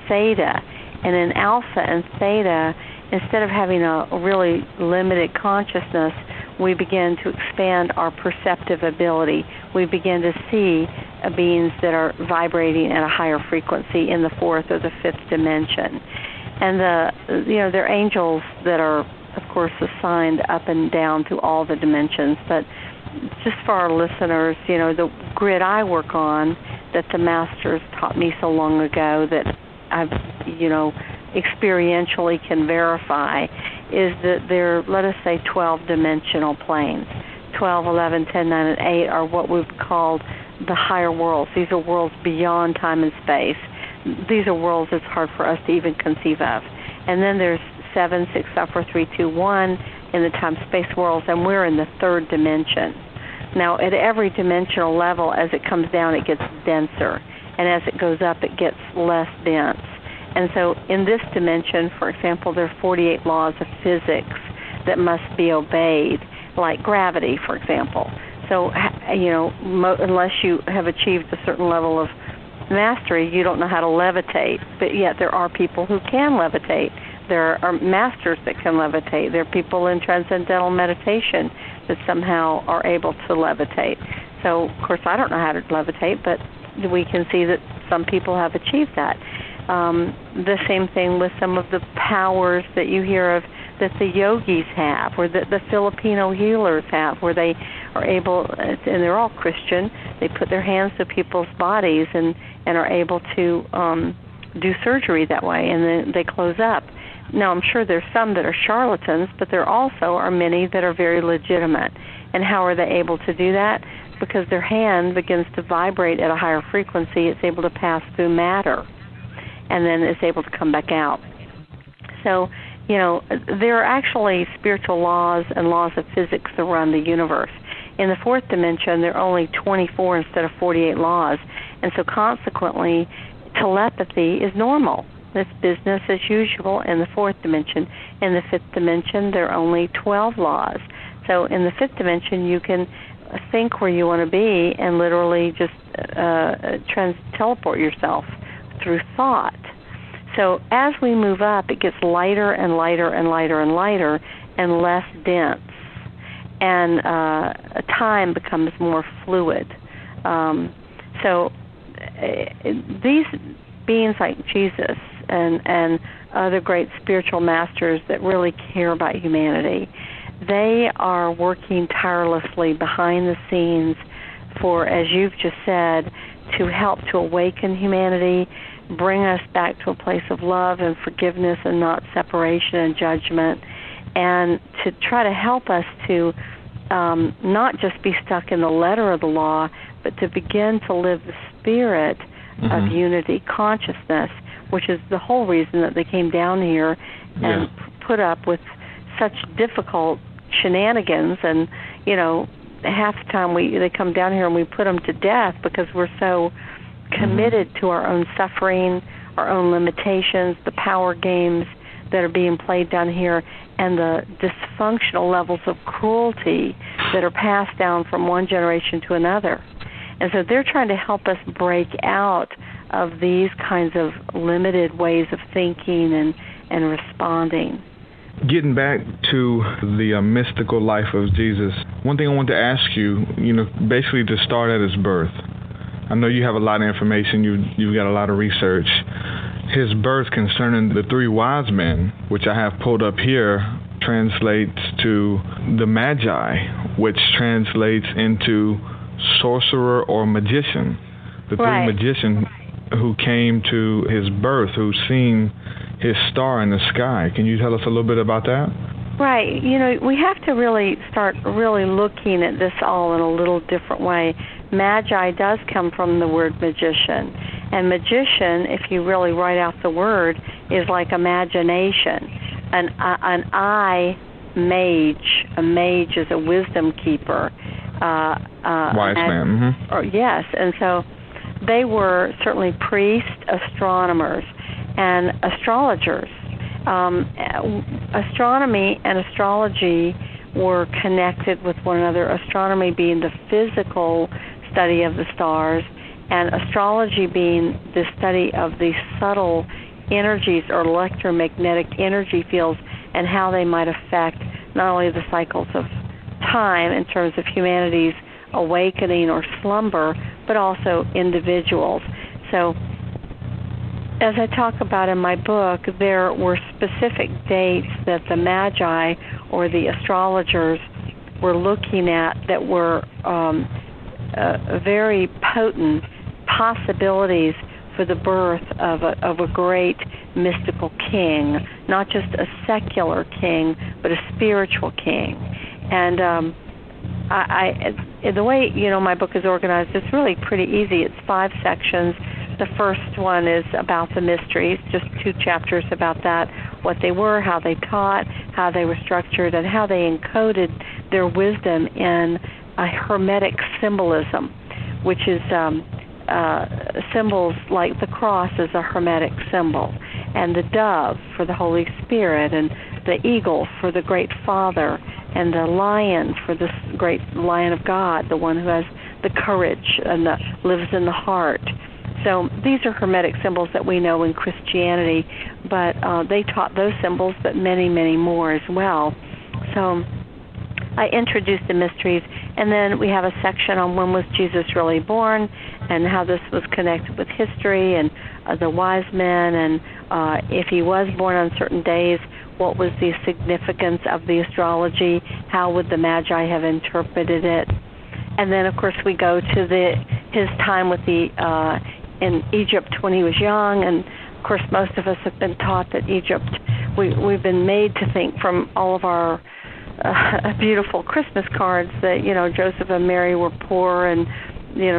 theta. And in alpha and theta, instead of having a really limited consciousness, we begin to expand our perceptive ability. We begin to see beings that are vibrating at a higher frequency in the fourth or the fifth dimension. And they're angels that are, of course, assigned up and down through all the dimensions. But just for our listeners, the grid I work on that the masters taught me so long ago that I've, experientially can verify is that there, let us say, 12-dimensional planes. 12, 11, 10, 9, and 8 are what we've called the higher worlds. These are worlds beyond time and space. These are worlds it's hard for us to even conceive of. And then there's 7, 6, 5, 4, 3, 2, 1 in the time-space worlds, and we're in the third dimension. Now, at every dimensional level, as it comes down, it gets denser. And as it goes up, it gets less dense. And so in this dimension, for example, there are 48 laws of physics that must be obeyed, like gravity, for example. So, unless you have achieved a certain level of mastery, you don't know how to levitate. But yet there are people who can levitate. There are masters that can levitate. There are people in transcendental meditation that somehow are able to levitate. So, of course, I don't know how to levitate, but we can see that some people have achieved that. The same thing with some of the powers that you hear of that the yogis have, or that the Filipino healers have, where they are able, and they're all Christian, they put their hands to people's bodies and are able to do surgery that way, and then they close up. Now, I'm sure there's some that are charlatans, but there also are many that are very legitimate. And how are they able to do that? Because their hand begins to vibrate at a higher frequency. It's able to pass through matter, and then it's able to come back out. So, there are actually spiritual laws and laws of physics that run the universe. In the fourth dimension, there are only 24 instead of 48 laws, and so consequently, telepathy is normal. It's business as usual in the fourth dimension. In the fifth dimension, there are only 12 laws. So in the fifth dimension, you can think where you want to be and literally just teleport yourself through thought. So as we move up, it gets lighter and lighter and lighter and lighter and less dense. And time becomes more fluid. So these beings like Jesus and other great spiritual masters that really care about humanity, they are working tirelessly behind the scenes for, as you've just said, to help to awaken humanity, bring us back to a place of love and forgiveness and not separation and judgment, and to try to help us to not just be stuck in the letter of the law, but to begin to live the spirit of unity consciousness, which is the whole reason that they came down here and put up with such difficult shenanigans. And, you know, half the time they come down here and we put them to death because we're so committed to our own suffering, our own limitations, the power games that are being played down here, and the dysfunctional levels of cruelty that are passed down from one generation to another. And so they're trying to help us break out of these kinds of limited ways of thinking and responding. Getting back to the mystical life of Jesus, one thing I want to ask you, basically to start at his birth. I know you have a lot of information, you've got a lot of research. His birth concerning the three wise men, which I have pulled up here, translates to the Magi, which translates into sorcerer or magician. The three magicians who came to his birth, who seen his star in the sky. Can you tell us a little bit about that? Right. We have to really start really looking at this all in a little different way. Magi does come from the word magician. And magician, if you really write out the word, is like imagination. An eye mage. A mage is a wisdom keeper. Wise man. Yes. And so they were certainly priests, astronomers, and astrologers. Astronomy and astrology were connected with one another, astronomy being the physical study of the stars, and astrology being the study of the subtle energies or electromagnetic energy fields and how they might affect not only the cycles of time in terms of humanity's awakening or slumber, but also individuals. So as I talk about in my book, there were specific dates that the Magi or the astrologers were looking at that were very potent possibilities for the birth of a great mystical king, not just a secular king, but a spiritual king. And the way my book is organized, it's really pretty easy. It's 5 sections. The first one is about the mysteries, just 2 chapters about that, what they were, how they taught, how they were structured, and how they encoded their wisdom in a hermetic symbolism, which is symbols like the cross is a hermetic symbol, and the dove for the Holy Spirit, and the eagle for the great Father, and the lion for this great Lion of God, the one who has the courage and lives in the heart. So these are hermetic symbols that we know in Christianity, but they taught those symbols, but many, many more as well. So I introduced the mysteries, and then we have a section on when was Jesus really born and how this was connected with history and the wise men, and if he was born on certain days, what was the significance of the astrology, how would the Magi have interpreted it. And then, of course, we go to his time with in Egypt when he was young, and of course most of us have been taught that Egypt, we've been made to think from all of our beautiful Christmas cards that, Joseph and Mary were poor and,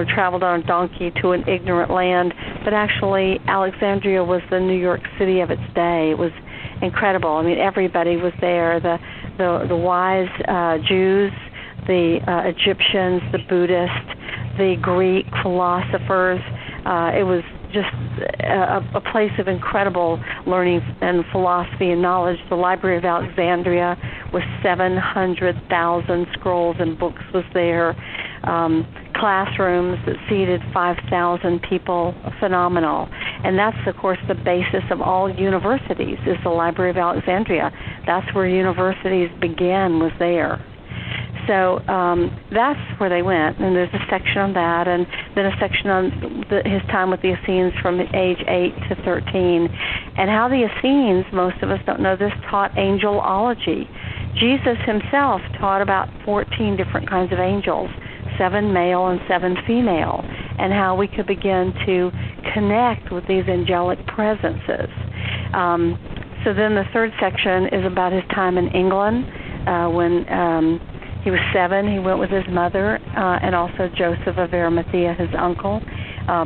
traveled on a donkey to an ignorant land. But actually, Alexandria was the New York City of its day. It was incredible. I mean, everybody was there, the wise Jews, the Egyptians, the Buddhists, the Greek philosophers. It was just a place of incredible learning and philosophy and knowledge. The Library of Alexandria with 700,000 scrolls and books was there. Classrooms that seated 5,000 people, phenomenal. And that's, of course, the basis of all universities, is the Library of Alexandria. That's where universities began, was there. So that's where they went, and there's a section on that, and then a section on his time with the Essenes from age 8 to 13, and how the Essenes, most of us don't know this, taught angelology. Jesus himself taught about 14 different kinds of angels, 7 male and 7 female, and how we could begin to connect with these angelic presences. So then the third section is about his time in England when he was 7. He went with his mother and also Joseph of Arimathea, his uncle,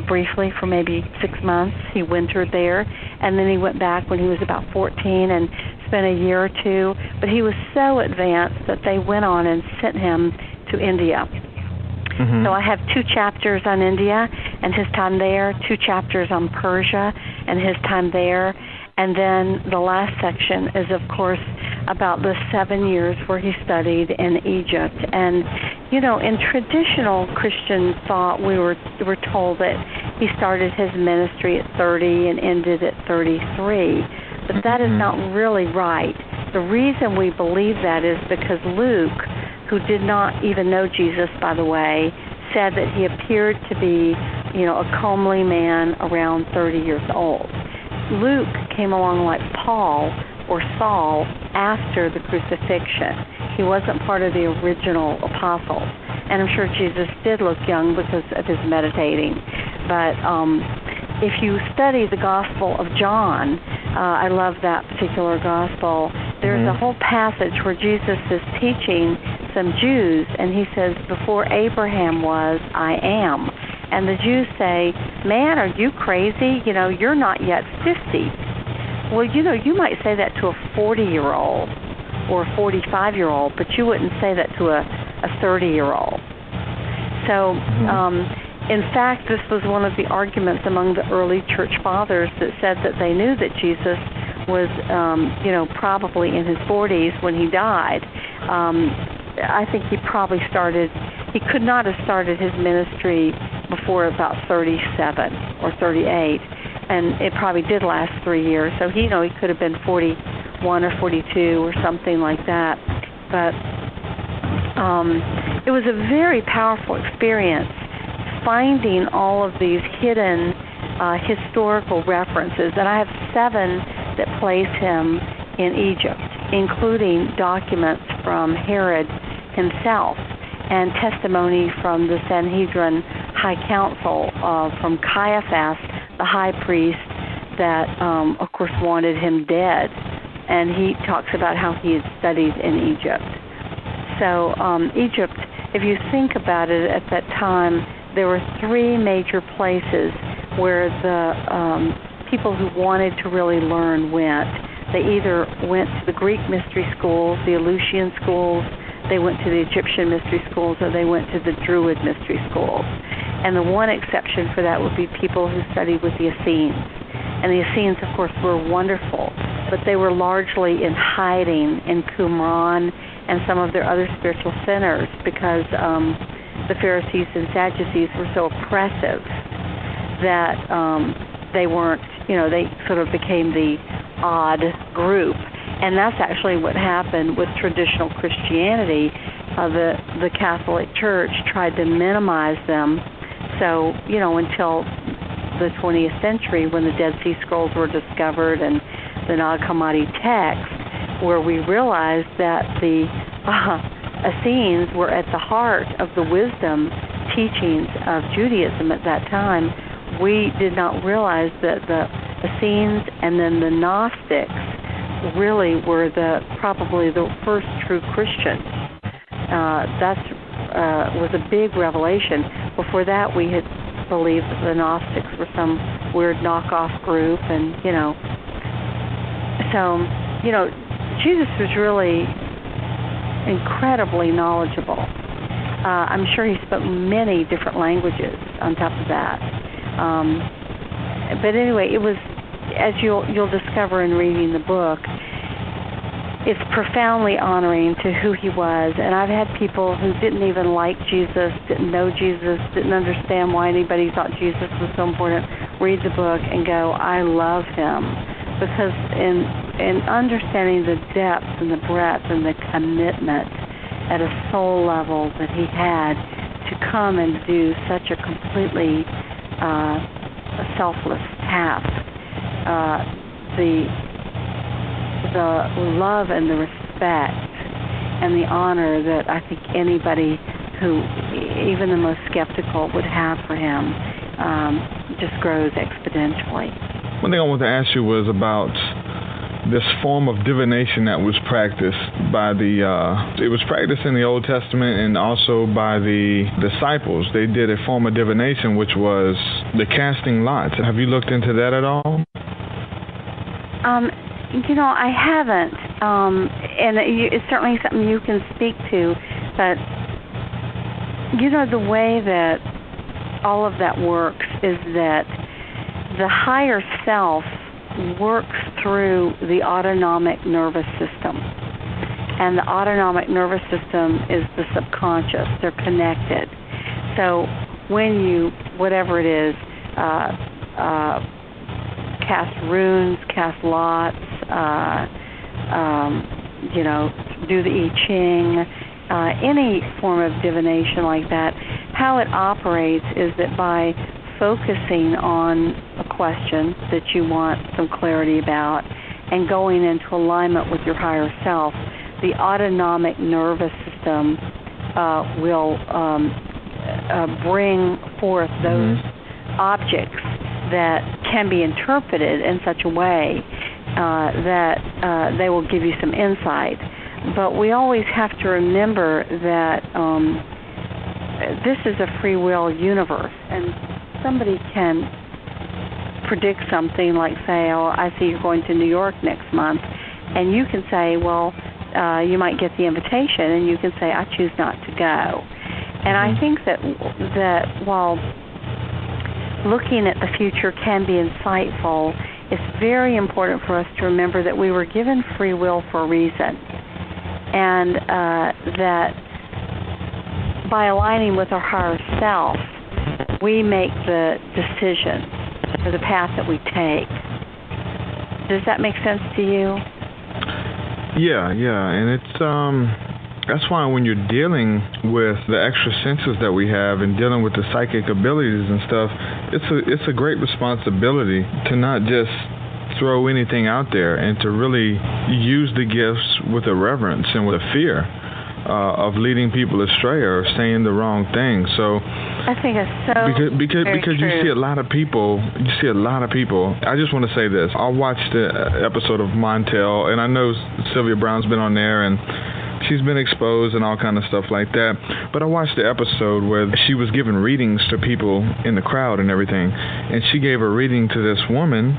briefly for maybe 6 months. He wintered there, and then he went back when he was about 14 and spent a year or two. But he was so advanced that they went on and sent him to India. Mm-hmm. So I have 2 chapters on India and his time there, 2 chapters on Persia and his time there, and then the last section is, of course, about the 7 years where he studied in Egypt. And, you know, in traditional Christian thought, we were told that he started his ministry at 30 and ended at 33. But that is not really right. The reason we believe that is because Luke, who did not even know Jesus, by the way, said that he appeared to be, you know, a comely man around 30 years old. Luke came along like Paul or Saul after the crucifixion. He wasn't part of the original apostles. And I'm sure Jesus did look young because of his meditating. But if you study the Gospel of John, I love that particular Gospel, there's a whole passage where Jesus is teaching some Jews, and he says, before Abraham was, I am. And the Jews say, man, are you crazy? You know, you're not yet 50. Well, you know, you might say that to a 40-year-old or a 45-year-old, but you wouldn't say that to a 30-year-old. So, in fact, this was one of the arguments among the early church fathers that said that they knew that Jesus was, you know, probably in his 40s when he died. I think he probably he could not have started his ministry before about 37 or 38, and it probably did last 3 years. So he could have been 41 or 42 or something like that. But it was a very powerful experience finding all of these hidden historical references, and I have 7 that place him in Egypt, including documents from Herod himself and testimony from the Sanhedrin High Council, from Caiaphas, the high priest, that, of course, wanted him dead. And he talks about how he had studied in Egypt. So Egypt, if you think about it at that time, there were 3 major places where the people who wanted to really learn went. They either went to the Greek mystery schools, the Eleusinian schools, they went to the Egyptian mystery schools, or they went to the Druid mystery schools. And the one exception for that would be people who studied with the Essenes. And the Essenes, of course, were wonderful, but they were largely in hiding in Qumran and some of their other spiritual centers because the Pharisees and Sadducees were so oppressive that they weren't, they sort of became the odd group. And that's actually what happened with traditional Christianity. The Catholic Church tried to minimize them. So, until the 20th century when the Dead Sea Scrolls were discovered and the Nag Hammadi text, where we realized that the Essenes were at the heart of the wisdom teachings of Judaism at that time, we did not realize that the Essenes and then the Gnostics really were probably the first true Christians. That was a big revelation. Before that, we had believed that the Gnostics were some weird knockoff group, and so Jesus was really incredibly knowledgeable. I'm sure he spoke many different languages on top of that. But anyway, it was, as you'll discover in reading the book, it's profoundly honoring to who he was. And I've had people who didn't even like Jesus, didn't know Jesus, didn't understand why anybody thought Jesus was so important, read the book and go, I love him. Because in understanding the depth and the breadth and the commitment at a soul level that he had to come and do such a completely selfless task, the love and the respect and the honor that I think anybody who, even the most skeptical, would have for him just grows exponentially. One thing I wanted to ask you was about this form of divination that was practiced by it was practiced in the Old Testament and also by the disciples. They did a form of divination, which was the casting lots. Have you looked into that at all? I haven't, and it's certainly something you can speak to, but, the way that all of that works is that the higher self works through the autonomic nervous system, and the autonomic nervous system is the subconscious. They're connected. So when you, whatever it is, cast runes, cast lots, do the I Ching, any form of divination like that, how it operates is that by focusing on a question that you want some clarity about and going into alignment with your higher self, the autonomic nervous system will bring forth those objects that can be interpreted in such a way that they will give you some insight. But we always have to remember that this is a free will universe, and somebody can predict something like, say, I see you're going to New York next month, and you can say, well, you might get the invitation, and you can say, I choose not to go. And I think that while looking at the future can be insightful, it's very important for us to remember that we were given free will for a reason, and that by aligning with our higher self, we make the decision for the path that we take. Does that make sense to you? Yeah, and it's that's why when you're dealing with the extra senses that we have and dealing with the psychic abilities and stuff, it's a great responsibility to not just throw anything out there and to really use the gifts with a reverence and with a fear of leading people astray or saying the wrong thing. So I think it's so because you see a lot of people. I just want to say this. I watched the episode of Montel, and I know Sylvia Brown's been on there, and she's been exposed and all kind of stuff like that. But I watched the episode where she was giving readings to people in the crowd and everything, and she gave a reading to this woman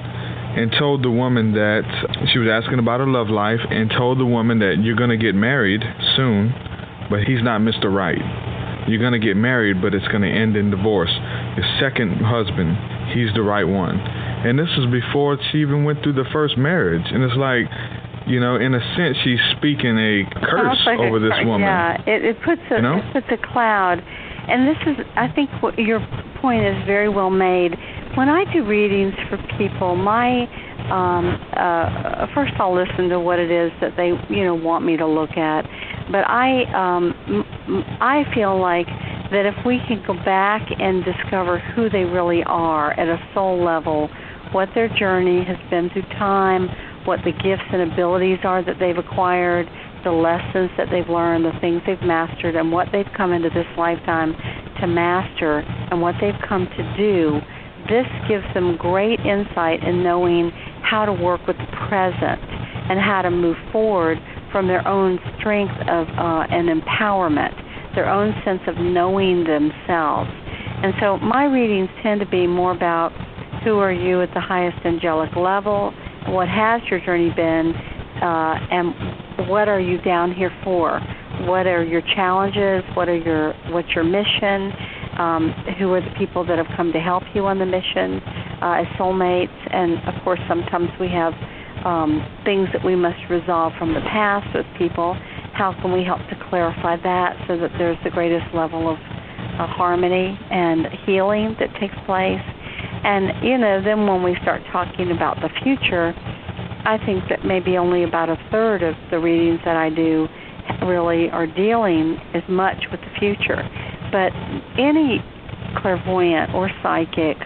and told the woman that she was asking about her love life and told the woman that you're going to get married soon, but he's not Mr. Right. You're going to get married, but it's going to end in divorce. Your second husband, he's the right one. And this was before she even went through the first marriage. And it's like, in a sense, she's speaking a curse over this woman. Yeah, it puts a cloud. And this is, I think, what your point is very well made. When I do readings for people, first I'll listen to what it is that they, want me to look at. But I feel like that if we can go back and discover who they really are at a soul level, what their journey has been through time, what the gifts and abilities are that they've acquired, the lessons that they've learned, the things they've mastered, and what they've come into this lifetime to master, and what they've come to do, this gives them great insight in knowing how to work with the present and how to move forward from their own strength of and empowerment, their own sense of knowing themselves. And so my readings tend to be more about who are you at the highest angelic level, what has your journey been, and what are you down here for? What are your challenges? What's your mission? Who are the people that have come to help you on the mission as soulmates? And, of course, sometimes we have things that we must resolve from the past with people. How can we help to clarify that so that there's the greatest level of harmony and healing that takes place? And, then when we start talking about the future, I think that maybe only about a third of the readings that I do really are dealing as much with the future. But any clairvoyant or psychic,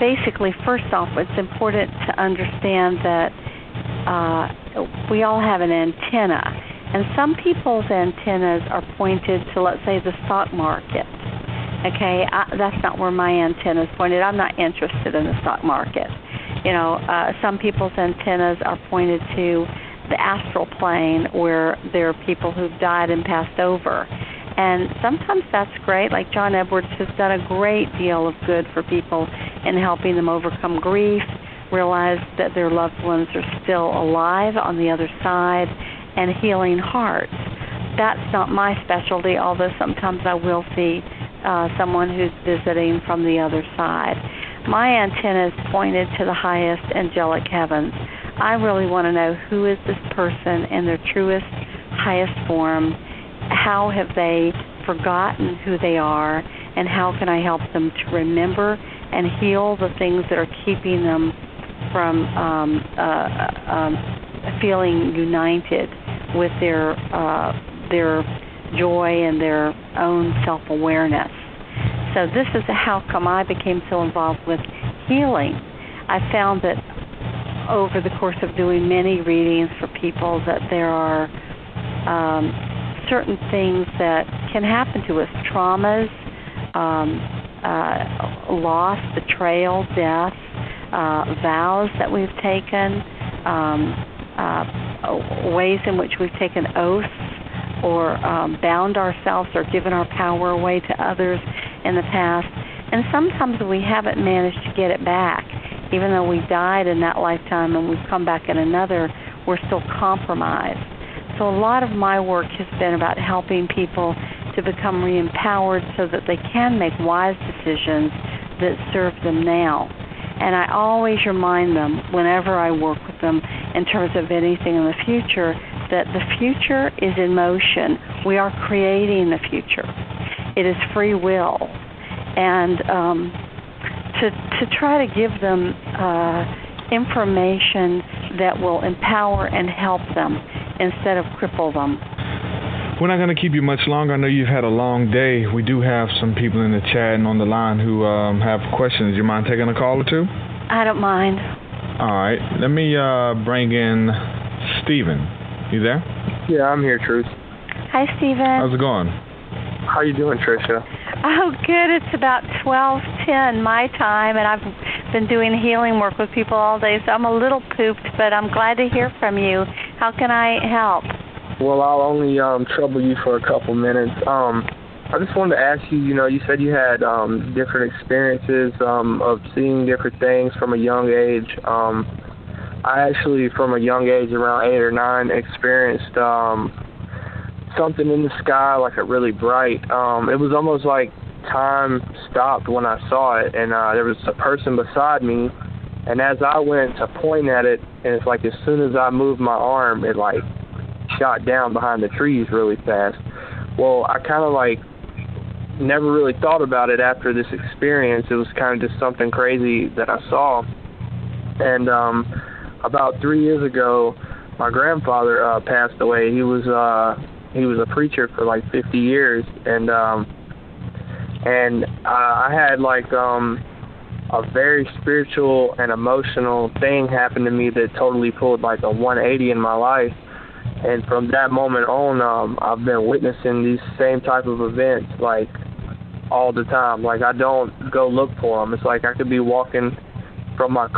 basically, first off, it's important to understand that we all have an antenna. And some people's antennas are pointed to, let's say, the stock market. Okay, that's not where my antenna is pointed. I'm not interested in the stock market. Some people's antennas are pointed to the astral plane, where there are people who've died and passed over. And sometimes that's great. Like John Edwards has done a great deal of good for people in helping them overcome grief, realize that their loved ones are still alive on the other side, and healing hearts. That's not my specialty, although sometimes I will see someone who's visiting from the other side. My antenna is pointed to the highest angelic heavens. I really want to know, who is this person in their truest, highest form? How have they forgotten who they are? And how can I help them to remember and heal the things that are keeping them from feeling united with their joy and their own self-awareness? So this is how come I became so involved with healing. I found that over the course of doing many readings for people that there are certain things that can happen to us, traumas, loss, betrayal, death, vows that we've taken, ways in which we've taken oaths or bound ourselves or given our power away to others in the past. And sometimes we haven't managed to get it back. Even though we died in that lifetime and we've come back in another, we're still compromised. So a lot of my work has been about helping people to become re-empowered so that they can make wise decisions that serve them now. And I always remind them, whenever I work with them in terms of anything in the future, that the future is in motion. We are creating the future. It is free will. And to try to give them information that will empower and help them instead of cripple them. We're not going to keep you much longer. I know you've had a long day. We do have some people in the chat and on the line who have questions. Do you mind taking a call or two? I don't mind. All right. Let me bring in Steven. You there? Yeah, I'm here, Truth. Hi, Steven. How's it going? How you doing, Tricia? Oh, good. It's about 12:10 my time, and I've been doing healing work with people all day, so I'm a little pooped, but I'm glad to hear from you. How can I help? Well, I'll only trouble you for a couple minutes. I just wanted to ask you, you said you had different experiences of seeing different things from a young age. I actually, from a young age, around 8 or 9, experienced something in the sky, like a really bright. It was almost like time stopped when I saw it, and there was a person beside me, and as I went to point at it, and it's like as soon as I moved my arm, it like shot down behind the trees really fast. Well, I kind of like never really thought about it after this experience. It was kind of just something crazy that I saw. And about 3 years ago, my grandfather passed away. He was a preacher for like 50 years, and I had like a very spiritual and emotional thing happen to me that totally pulled like a 180 in my life. And from that moment on, I've been witnessing these same type of events like all the time. Like I don't go look for them. It's like I could be walking from my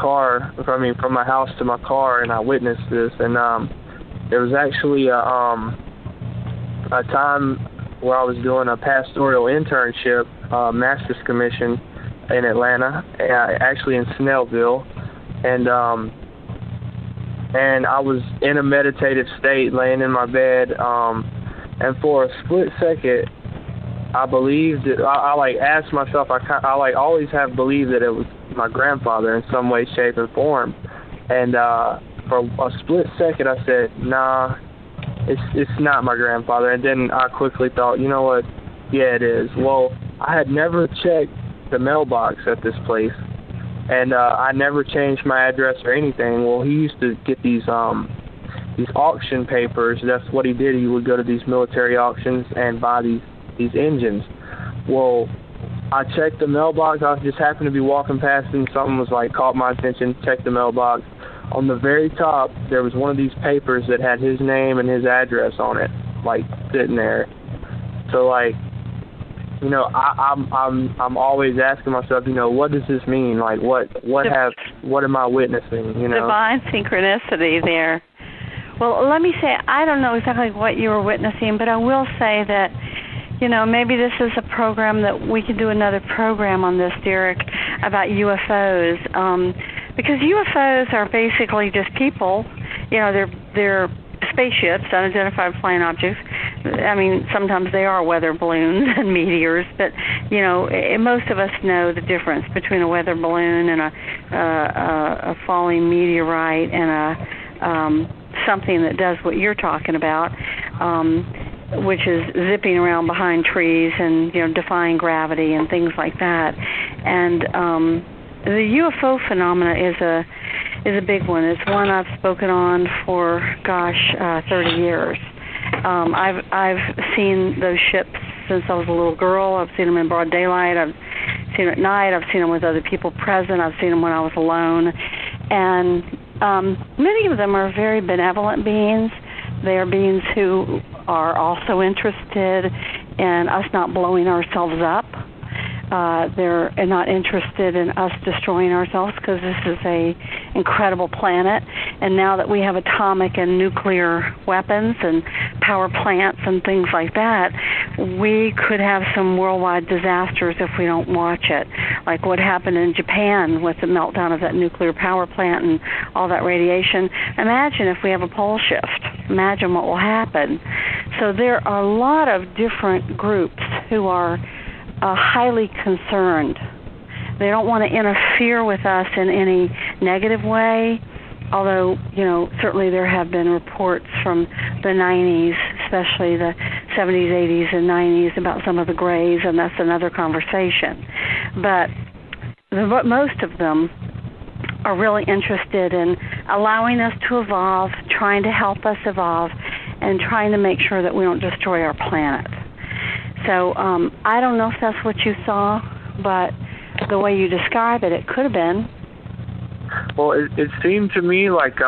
house to my car, and I witnessed this. And there was actually a time where I was doing a pastoral internship, master's commission in Atlanta, actually in Snellville, and I was in a meditative state, laying in my bed, and for a split second, I believed that I like asked myself, I like always have believed that it was my grandfather in some way, shape, and form, and for a split second, I said, nah, it's not my grandfather. And then I quickly thought, you know what? Yeah, it is. Well, I had never checked the mailbox at this place, and I never changed my address or anything. Well, he used to get these auction papers. That's what he did. He would go to these military auctions and buy these engines. Well, I checked the mailbox. I just happened to be walking past and something was like caught my attention. Checked the mailbox. On the very top, there was one of these papers that had his name and his address on it, like sitting there. So, like, you know, I'm always asking myself, you know, what does this mean? Like, what am I witnessing? You know, divine synchronicity there. Well, let me say, I don't know exactly what you were witnessing, but I will say that, you know, maybe this is a program that we can do another program on this, Erich, about UFOs. Because UFOs are basically just people, you know, they're spaceships, unidentified flying objects. I mean, sometimes they are weather balloons and meteors, but, you know, most of us know the difference between a weather balloon and a falling meteorite and a something that does what you're talking about, which is zipping around behind trees and, you know, defying gravity and things like that. And the UFO phenomena is a big one. It's one I've spoken on for 30 years. I've seen those ships since I was a little girl. I've seen them in broad daylight. I've seen them at night. I've seen them with other people present. I've seen them when I was alone. And many of them are very benevolent beings. They are beings who are also interested in us not blowing ourselves up. They're not interested in us destroying ourselves because this is a incredible planet. And now that we have atomic and nuclear weapons and power plants and things like that, we could have some worldwide disasters if we don't watch it, like what happened in Japan with the meltdown of that nuclear power plant and all that radiation. Imagine if we have a pole shift. Imagine what will happen. So there are a lot of different groups who are highly concerned. They don't want to interfere with us in any negative way, although, you know, certainly there have been reports from the 90s, especially the 70s, 80s, and 90s about some of the grays, and that's another conversation. But most of them are really interested in allowing us to evolve, trying to help us evolve, and trying to make sure that we don't destroy our planet. So I don't know if that's what you saw, but the way you describe it, it could have been. Well, it seemed to me like,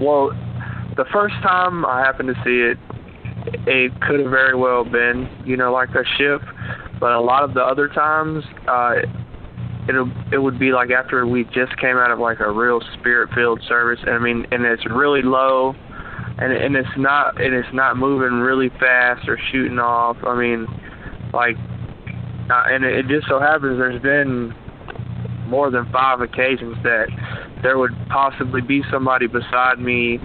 well, the first time I happened to see it, it could have very well been, you know, like a ship. But a lot of the other times, it would be like after we just came out of like a real spirit-filled service. I mean, and it's really low. And it's not moving really fast or shooting off. I mean, like, and it just so happens there's been more than 5 occasions that there would possibly be somebody beside me,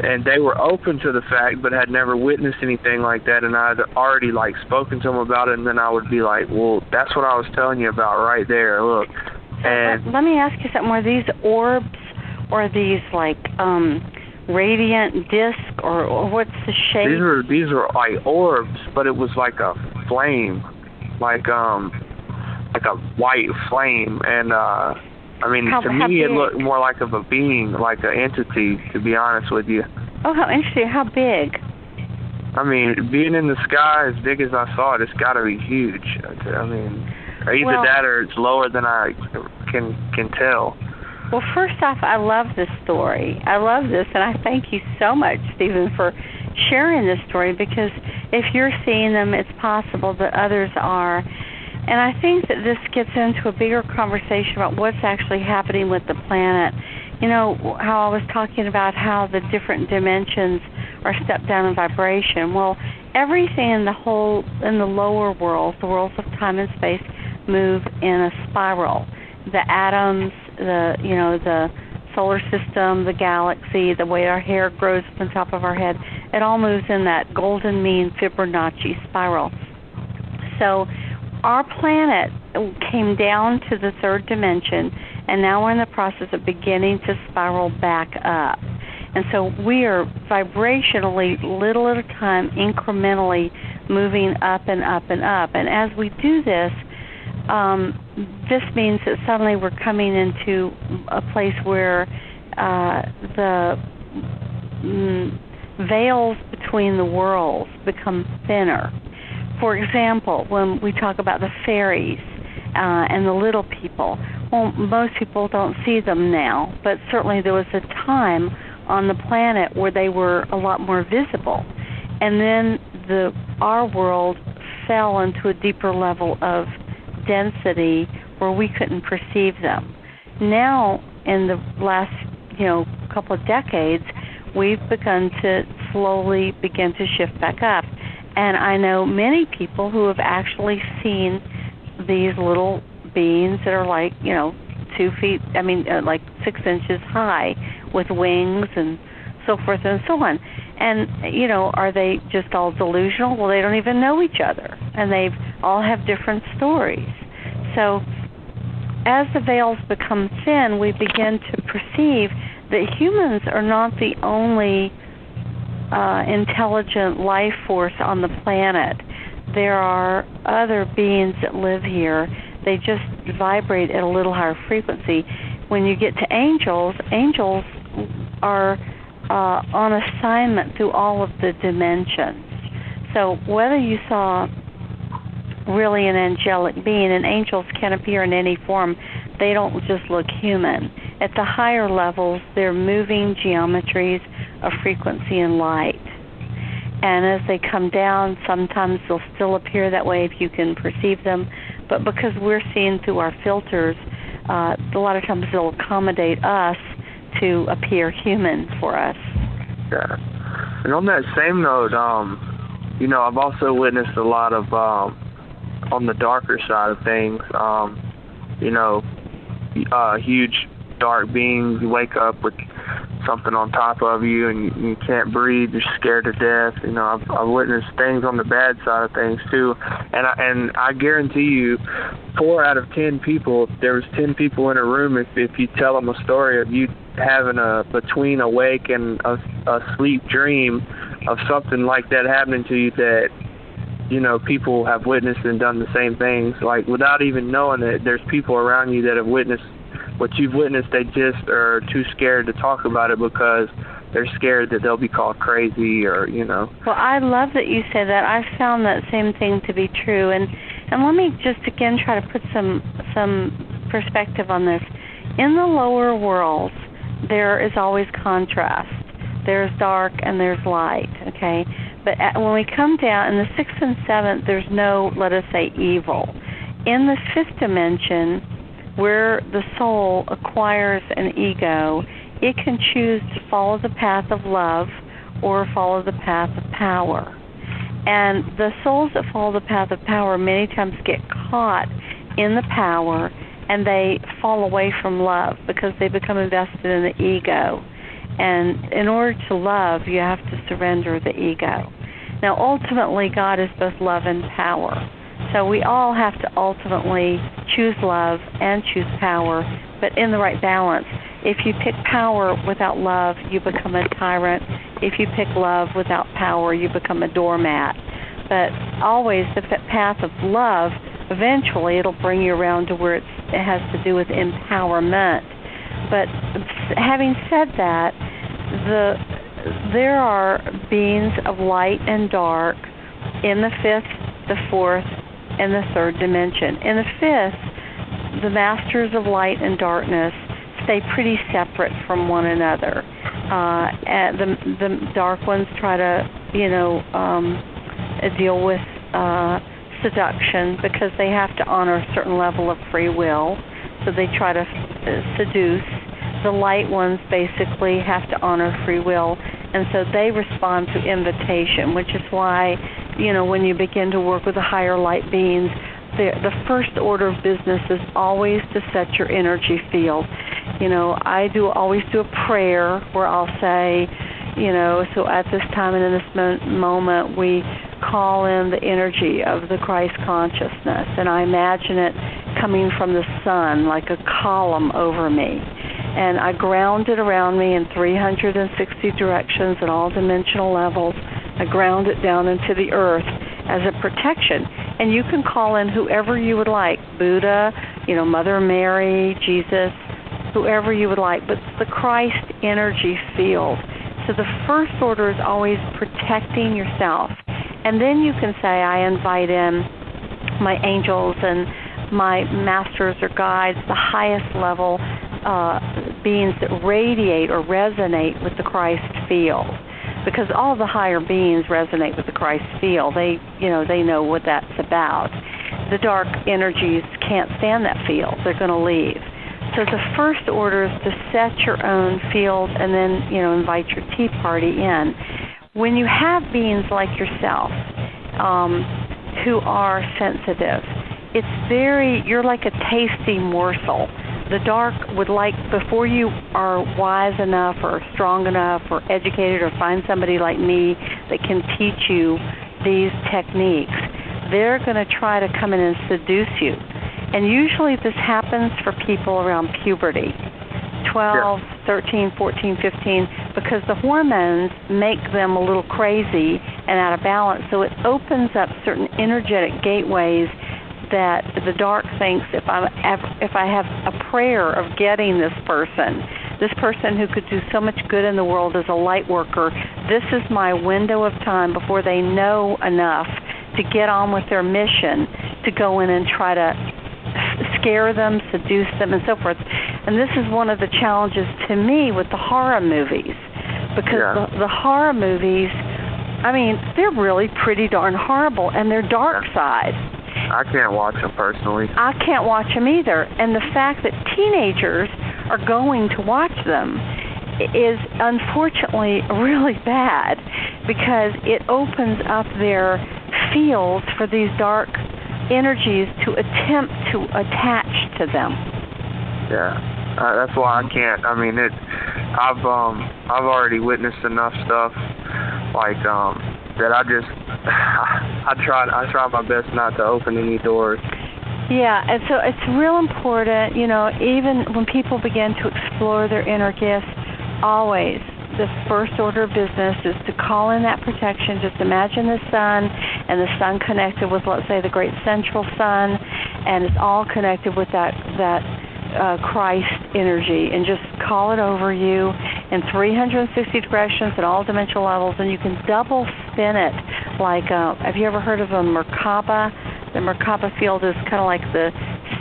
and they were open to the fact, but had never witnessed anything like that, and I'd already like spoken to them about it, and then I would be like, well, that's what I was telling you about right there. Look, and let me ask you something. Were these orbs or these like radiant disc, or what's the shape? These were like orbs, but it was like a flame, like a white flame, and I mean, to me it looked more like of a being, like an entity, to be honest with you. Oh, how interesting! How big? I mean, being in the sky as big as I saw it, it's got to be huge. I mean, either that or it's lower than I can tell. Well, first off, I love this story. I love this, and I thank you so much, Stephen, for sharing this story, because if you're seeing them, it's possible that others are. And I think that this gets into a bigger conversation about what's actually happening with the planet. You know, how I was talking about how the different dimensions are stepped down in vibration. Well, everything in the lower world, the worlds of time and space, move in a spiral. The atoms, the solar system, the galaxy, the way our hair grows on top of our head, it all moves in that golden mean Fibonacci spiral. So our planet came down to the 3rd dimension, and now we're in the process of beginning to spiral back up. And so we are vibrationally, little at a time, incrementally moving up and up and up. And as we do this, this means that suddenly we're coming into a place where the veils between the worlds become thinner. For example, when we talk about the fairies and the little people, well, most people don't see them now, but certainly there was a time on the planet where they were a lot more visible. And then our world fell into a deeper level of density where we couldn't perceive them. Now, in the last, couple of decades, we've begun to slowly begin to shift back up. And I know many people who have actually seen these little beings that are like, 2 feet, like 6 inches high with wings and so forth and so on. And, are they just all delusional? Well, they don't even know each other, and they all have different stories. So as the veils become thin, we begin to perceive that humans are not the only intelligent life force on the planet. There are other beings that live here. They just vibrate at a little higher frequency. When you get to angels, angels are on assignment through all of the dimensions. So whether you saw really an angelic being, and angels can appear in any form, they don't just look human. At the higher levels, they're moving geometries of frequency and light. And as they come down, sometimes they'll still appear that way if you can perceive them. But because we're seeing through our filters, a lot of times they'll accommodate us to appear human for us. Yeah. And on that same note, I've also witnessed a lot of, on the darker side of things, huge dark beings. You wake up with something on top of you and you can't breathe, you're scared to death. I've witnessed things on the bad side of things too, and I guarantee you 4 out of 10 people, if there was 10 people in a room, if you tell them a story of you having a between awake and a sleep dream of something like that happening to you, that people have witnessed and done the same things, like without even knowing it. There's people around you that have witnessed what you've witnessed. They just are too scared to talk about it because they're scared that they'll be called crazy or, Well, I love that you say that. I've found that same thing to be true. And let me just again try to put some perspective on this. In the lower worlds, there is always contrast. There's dark and there's light, okay? But when we come down in the 6th and 7th, there's no, let us say, evil. In the 5th dimension, where the soul acquires an ego, it can choose to follow the path of love or follow the path of power. And the souls that follow the path of power many times get caught in the power, and they fall away from love because they become invested in the ego. And in order to love, you have to surrender the ego. Now, ultimately, God is both love and power. So we all have to ultimately choose love and choose power, but in the right balance. If you pick power without love, you become a tyrant. If you pick love without power, you become a doormat. But always the path of love, eventually it'll bring you around to where it has to do with empowerment. But having said that, there are beings of light and dark in the 5th, the 4th, and the 3rd dimension. In the 5th, the masters of light and darkness stay pretty separate from one another. And the dark ones try to, deal with seduction because they have to honor a certain level of free will. So they try to seduce. The light ones basically have to honor free will, and so they respond to invitation, which is why, when you begin to work with the higher light beings, the first order of business is always to set your energy field. I always do a prayer where I'll say, so at this time and in this moment, we call in the energy of the Christ consciousness, and I imagine it coming from the sun like a column over me. and I ground it around me in 360 directions at all dimensional levels. I ground it down into the earth as a protection. And you can call in whoever you would like, Buddha, Mother Mary, Jesus, whoever you would like, but it's the Christ energy field. So the first order is always protecting yourself. And then you can say, I invite in my angels and my masters or guides, the highest level beings that radiate or resonate with the Christ field. Because all the higher beings resonate with the Christ field. They know what that's about. The dark energies can't stand that field. They're going to leave. So the first order is to set your own field and then, invite your tea party in. When you have beings like yourself who are sensitive, you're like a tasty morsel. The dark would like, before you are wise enough or strong enough or educated or find somebody like me that can teach you these techniques, they're going to try to come in and seduce you. And usually this happens for people around puberty, 12, 13, 14, 15, because the hormones make them a little crazy and out of balance. So it opens up certain energetic gateways that the dark thinks if I have a prayer of getting this person who could do so much good in the world as a light worker, this is my window of time before they know enough to get on with their mission to go in and try to scare them, seduce them, and so forth. And this is one of the challenges to me with the horror movies, because the horror movies, they're really pretty darn horrible, and they're dark side. I can't watch them personally. I can't watch them either. And the fact that teenagers are going to watch them is unfortunately really bad, because it opens up their fields for these dark energies to attempt to attach to them. Yeah, that's why I can't. I've already witnessed enough stuff like that I try my best not to open any doors. Yeah, and so it's real important, even when people begin to explore their inner gifts, always the first order of business is to call in that protection. Just imagine the sun, and the sun connected with, let's say, the great central sun, and it's all connected with that Christ energy, and just call it over you in 360 directions at all dimensional levels, and you can double spin it. Like, have you ever heard of a Merkaba? The Merkaba field is kind of like the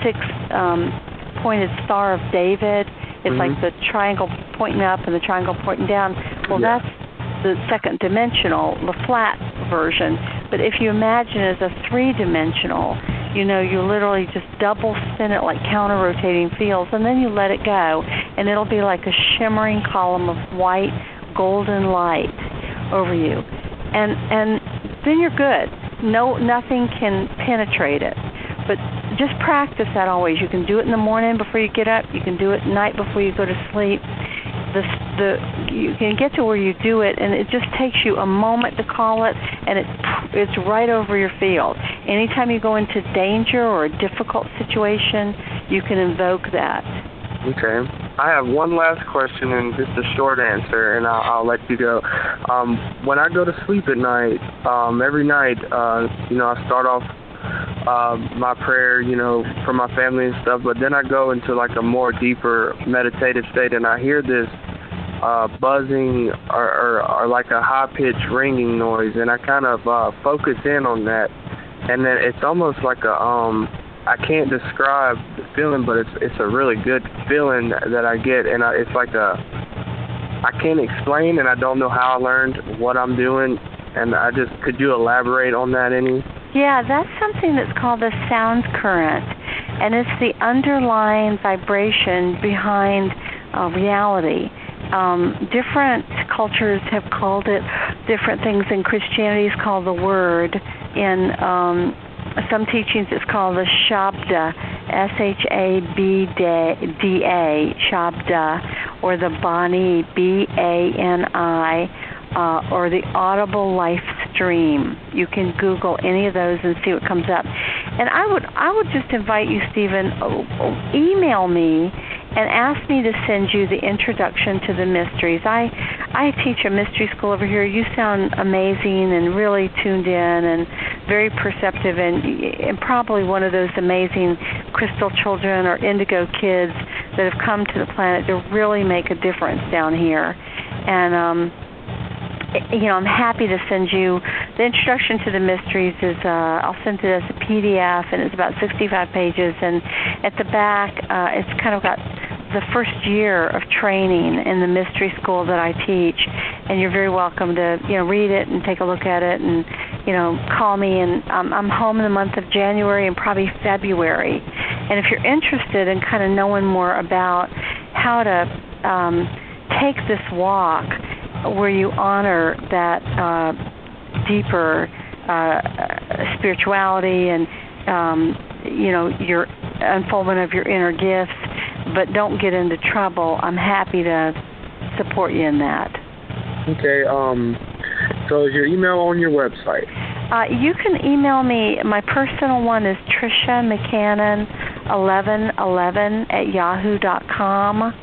six-pointed Star of David. It's like the triangle pointing up and the triangle pointing down. Well, that's the second dimensional, the flat version. But if you imagine it as a three-dimensional, you literally just double spin it like counter-rotating fields, and then you let it go, and it'll be like a shimmering column of white, golden light over you. And then you're good. Nothing can penetrate it. But just practice that always. You can do it in the morning before you get up. You can do it at night before you go to sleep. You can get to where you do it, and it just takes you a moment to call it, and it's right over your field. Anytime you go into danger or a difficult situation, you can invoke that. Okay. I have one last question and just a short answer, and I'll let you go. When I go to sleep at night, every night, I start off my prayer, for my family and stuff, but then I go into like a more deeper meditative state, and I hear this buzzing or like a high-pitched ringing noise, and I kind of focus in on that, and then it's almost like I can't describe the feeling, but it's a really good feeling that I get, and it's like I can't explain, and I don't know how I learned what I'm doing, and could you elaborate on that any? Yeah, that's something that's called a sound current, and it's the underlying vibration behind reality. Different cultures have called it different things. In Christianity, it's called the Word. In some teachings, it's called the Shabda, Shabda, Shabda, or the Bani, Bani, or the audible life stream. You can Google any of those and see what comes up. And I would just invite you, Stephen, email me and asked me to send you the Introduction to the Mysteries. I teach a mystery school over here. You sound amazing and really tuned in and very perceptive, and probably one of those amazing crystal children or indigo kids that have come to the planet to really make a difference down here. And I'm happy to send you the Introduction to the Mysteries. I'll send it as a PDF, and it's about 65 pages. And at the back, it's kind of got the first year of training in the mystery school that I teach. And you're very welcome to read it and take a look at it, and call me. And I'm home in the month of January and probably February. And if you're interested in kind of knowing more about how to take this walk where you honor that deeper spirituality and your unfoldment of your inner gifts, but don't get into trouble, I'm happy to support you in that. Okay. So is your email on your website? You can email me. My personal one is Tricia McCannon 1111 at yahoo.com,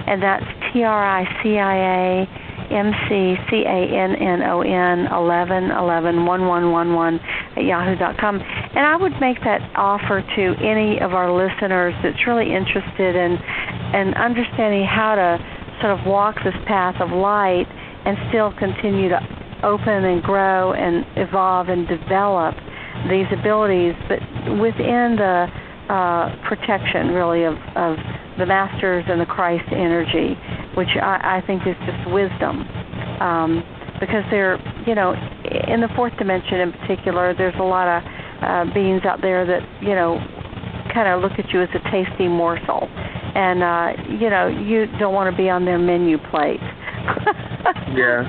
and that's TRICIA McCannon 1111 at yahoo.com. And I would make that offer to any of our listeners that's really interested in understanding how to sort of walk this path of light and still continue to open and grow and evolve and develop these abilities, but within the protection, really, of the Masters and the Christ energy, which I think is just wisdom. Because they're, in the fourth dimension in particular, there's a lot of beings out there that, kind of look at you as a tasty morsel. And, you don't want to be on their menu plate. Yeah.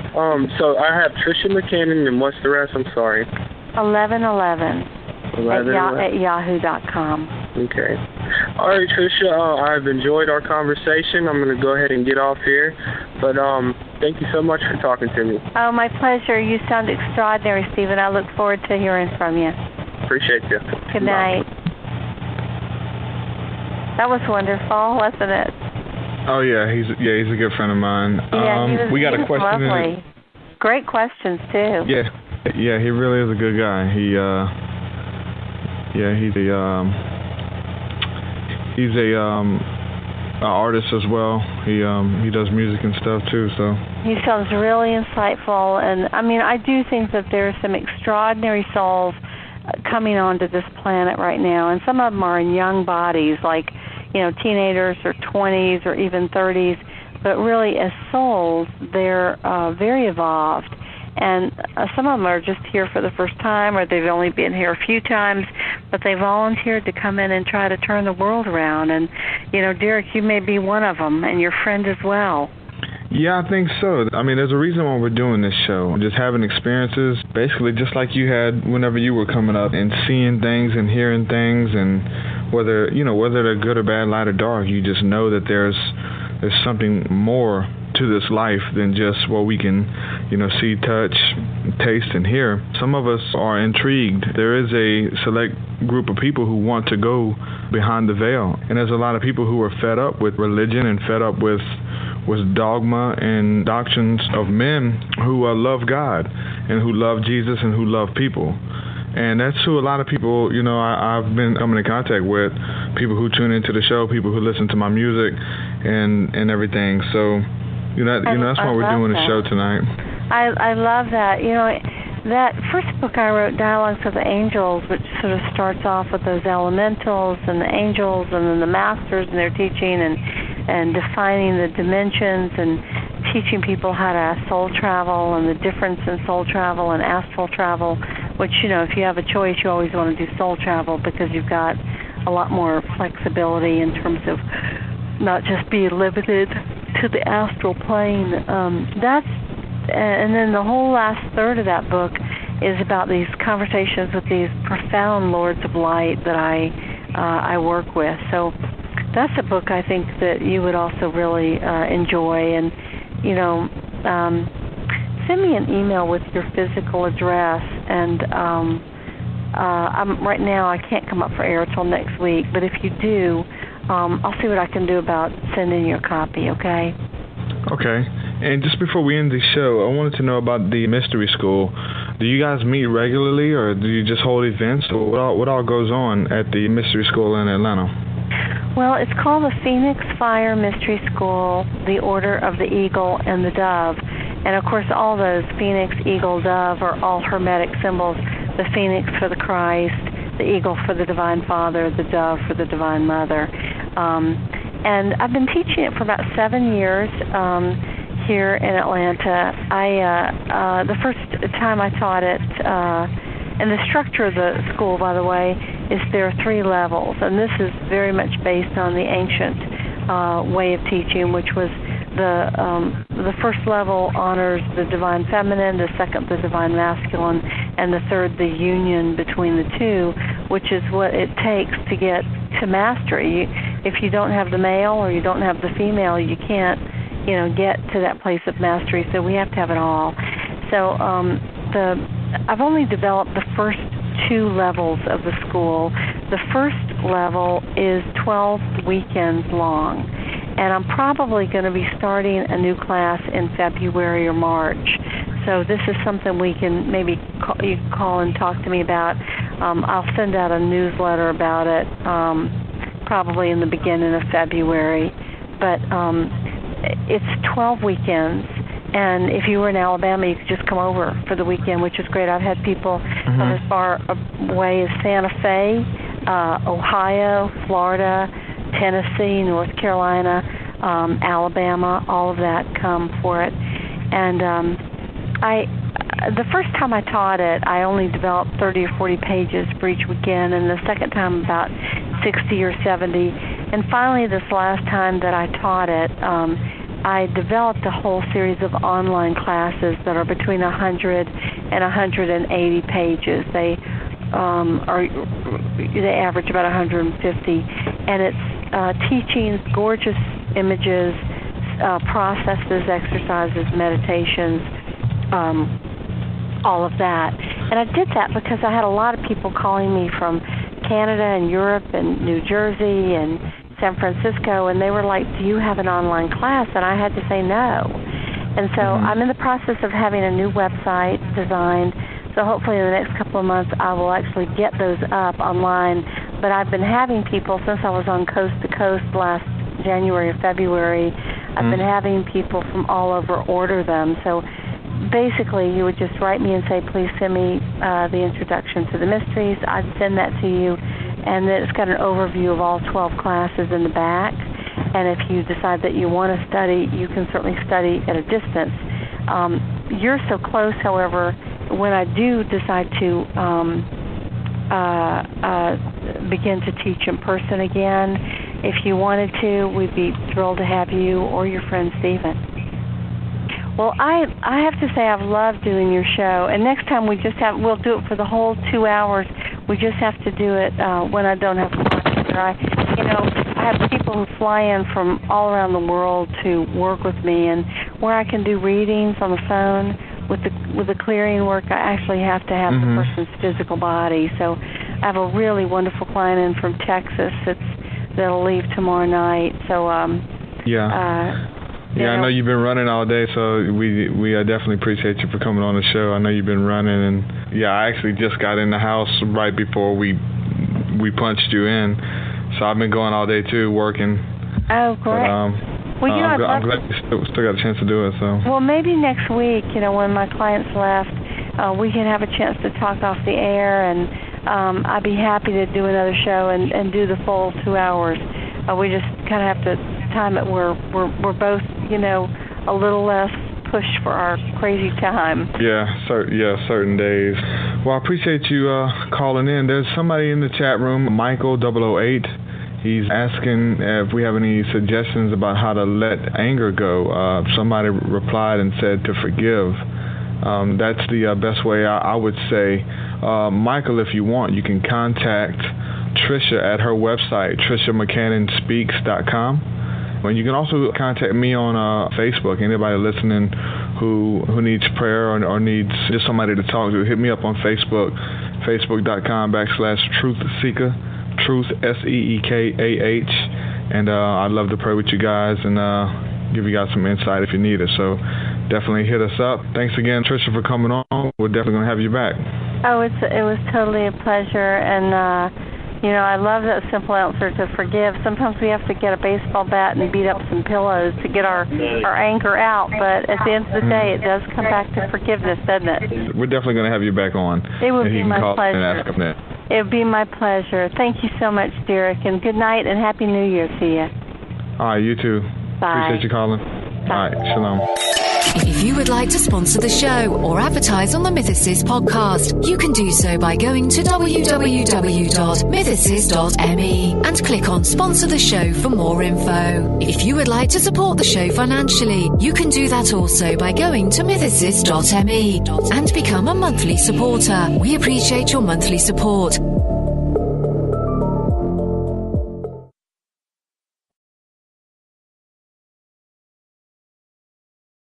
So I have Tricia McCannon, and what's the rest? I'm sorry. 1111 at yahoo.com. Okay. All right, Tricia, I've enjoyed our conversation. I'm going to go ahead and get off here. But thank you so much for talking to me. Oh, my pleasure. You sound extraordinary, Stephen. I look forward to hearing from you. Appreciate you. Good night. That was wonderful, wasn't it? Oh yeah, he's a good friend of mine. Yeah, we got a question. Lovely. Great questions too. Yeah, he really is a good guy. He's a artist as well. He does music and stuff too. So he sounds really insightful, and I do think that there's some extraordinary souls coming onto this planet right now, and some of them are in young bodies, like teenagers or 20s or even 30s, but really as souls, they're very evolved. And some of them are just here for the first time, or they've only been here a few times, but they volunteered to come in and try to turn the world around. And, Derek, you may be one of them, and your friend as well. Yeah, I think so. There's a reason why we're doing this show. Just having experiences, basically just like you had whenever you were coming up, and seeing things and hearing things, and whether they're good or bad, light or dark, you just know that there's something more to this life than just what we can, see, touch, taste, and hear. Some of us are intrigued. There is a select group of people who want to go behind the veil, and there's a lot of people who are fed up with religion and fed up with dogma and doctrines of men who love God and who love Jesus and who love people. And that's who a lot of people, I've been coming in contact with, people who tune into the show, people who listen to my music and everything. So, that's why we're doing the show tonight. I love that. That first book I wrote, Dialogues with the Angels, which sort of starts off with those elementals and the angels and then the masters and their teaching and defining the dimensions and teaching people how to soul travel and the difference in soul travel and astral travel, which, if you have a choice, you always want to do soul travel because you've got a lot more flexibility in terms of not just being limited to the astral plane. And then the whole last third of that book is about these conversations with these profound lords of light that I work with. So that's a book I think that you would also really enjoy. And, send me an email with your physical address. And right now I can't come up for air till next week, but if you do, I'll see what I can do about sending you a copy, okay? Okay. And just before we end the show, I wanted to know about the Mystery School. Do you guys meet regularly, or do you just hold events? Or what all goes on at the Mystery School in Atlanta? Well, it's called the Phoenix Fire Mystery School, the Order of the Eagle and the Dove. And, of course, all those Phoenix, Eagle, Dove are all Hermetic symbols. The Phoenix for the Christ, the Eagle for the Divine Father, the Dove for the Divine Mother. And I've been teaching it for about 7 years here in Atlanta. The first time I taught it, and the structure of the school, by the way, is there are 3 levels. And this is very much based on the ancient way of teaching, which was the first level honors the divine feminine, the second the divine masculine, and the third the union between the two, which is what it takes to get to mastery. If you don't have the male or you don't have the female, you can't, get to that place of mastery. So we have to have it all. So I've only developed the first 2 levels of the school. The first level is 12 weekends long. And I'm probably going to be starting a new class in February or March. So this is something we can maybe you can call and talk to me about. I'll send out a newsletter about it probably in the beginning of February. But it's 12 weekends. And if you were in Alabama, you could just come over for the weekend, which is great. I've had people from as far away as Santa Fe, Ohio, Florida, Tennessee, North Carolina, Alabama, all of that come for it. And the first time I taught it, I only developed 30 or 40 pages for each weekend, and the second time about 60 or 70. And finally, this last time that I taught it, I developed a whole series of online classes that are between 100 and 180 pages. They average about 150, and it's teachings, gorgeous images, processes, exercises, meditations, all of that. And I did that because I had a lot of people calling me from Canada and Europe and New Jersey and San Francisco, and they were like, do you have an online class? And I had to say no. And so I'm in the process of having a new website designed. So hopefully in the next couple of months I will actually get those up online. But I've been having people, since I was on Coast to Coast last January or February, I've been having people from all over order them. So basically you would just write me and say, please send me the introduction to the mysteries. I'd send that to you. And then it's got an overview of all 12 classes in the back. And if you decide that you want to study, you can certainly study at a distance. You're so close, however, when I do decide to begin to teach in person again, if you wanted to, we'd be thrilled to have you or your friend Steven. Well, I have to say I've loved doing your show. And next time we'll do it for the whole 2 hours. We just have to do it when I don't have class. I have people who fly in from all around the world to work with me, and where I can do readings on the phone with the clearing work, I actually have to have the person's physical body. So I have a really wonderful client in from Texas that'll leave tomorrow night. So I know you've been running all day, so we definitely appreciate you for coming on the show. I know you've been running, and I actually just got in the house right before we punched you in, so I've been going all day too, working. Oh, great. But, I'm glad you still got a chance to do it. So. Well, maybe next week, when my clients left, we can have a chance to talk off the air, and I'd be happy to do another show and do the full 2 hours. We just kind of have to time it where we're both, a little less pushed for our crazy time. Certain days. Well, I appreciate you calling in. There's somebody in the chat room, Michael 008. He's asking if we have any suggestions about how to let anger go. Somebody replied and said to forgive. That's the best way, I would say. Michael, if you want, you can contact Tricia at her website, TriciaMcCannonSpeaks.com. And you can also contact me on Facebook. Anybody listening who needs prayer or needs just somebody to talk to, hit me up on Facebook, facebook.com/TruthSeekah, Truth, SeekAh. And I'd love to pray with you guys and give you guys some insight if you need it. So definitely hit us up. Thanks again, Tricia, for coming on. We're definitely going to have you back. Oh, it was totally a pleasure. And, I love that simple answer to forgive. Sometimes we have to get a baseball bat and beat up some pillows to get our anger out. But at the end of the day, it does come back to forgiveness, doesn't it? We're definitely going to have you back on. It would be my pleasure. And ask him that. It would be my pleasure. Thank you so much, Derek, and good night and Happy New Year to you. All right, you too. Bye. Appreciate you calling. Bye. All right, shalom. If you would like to sponsor the show or advertise on the Mythicist podcast, you can do so by going to www.mythicist.me and click on Sponsor the Show for more info. If you would like to support the show financially, you can do that also by going to mythicist.me and become a monthly supporter. We appreciate your monthly support.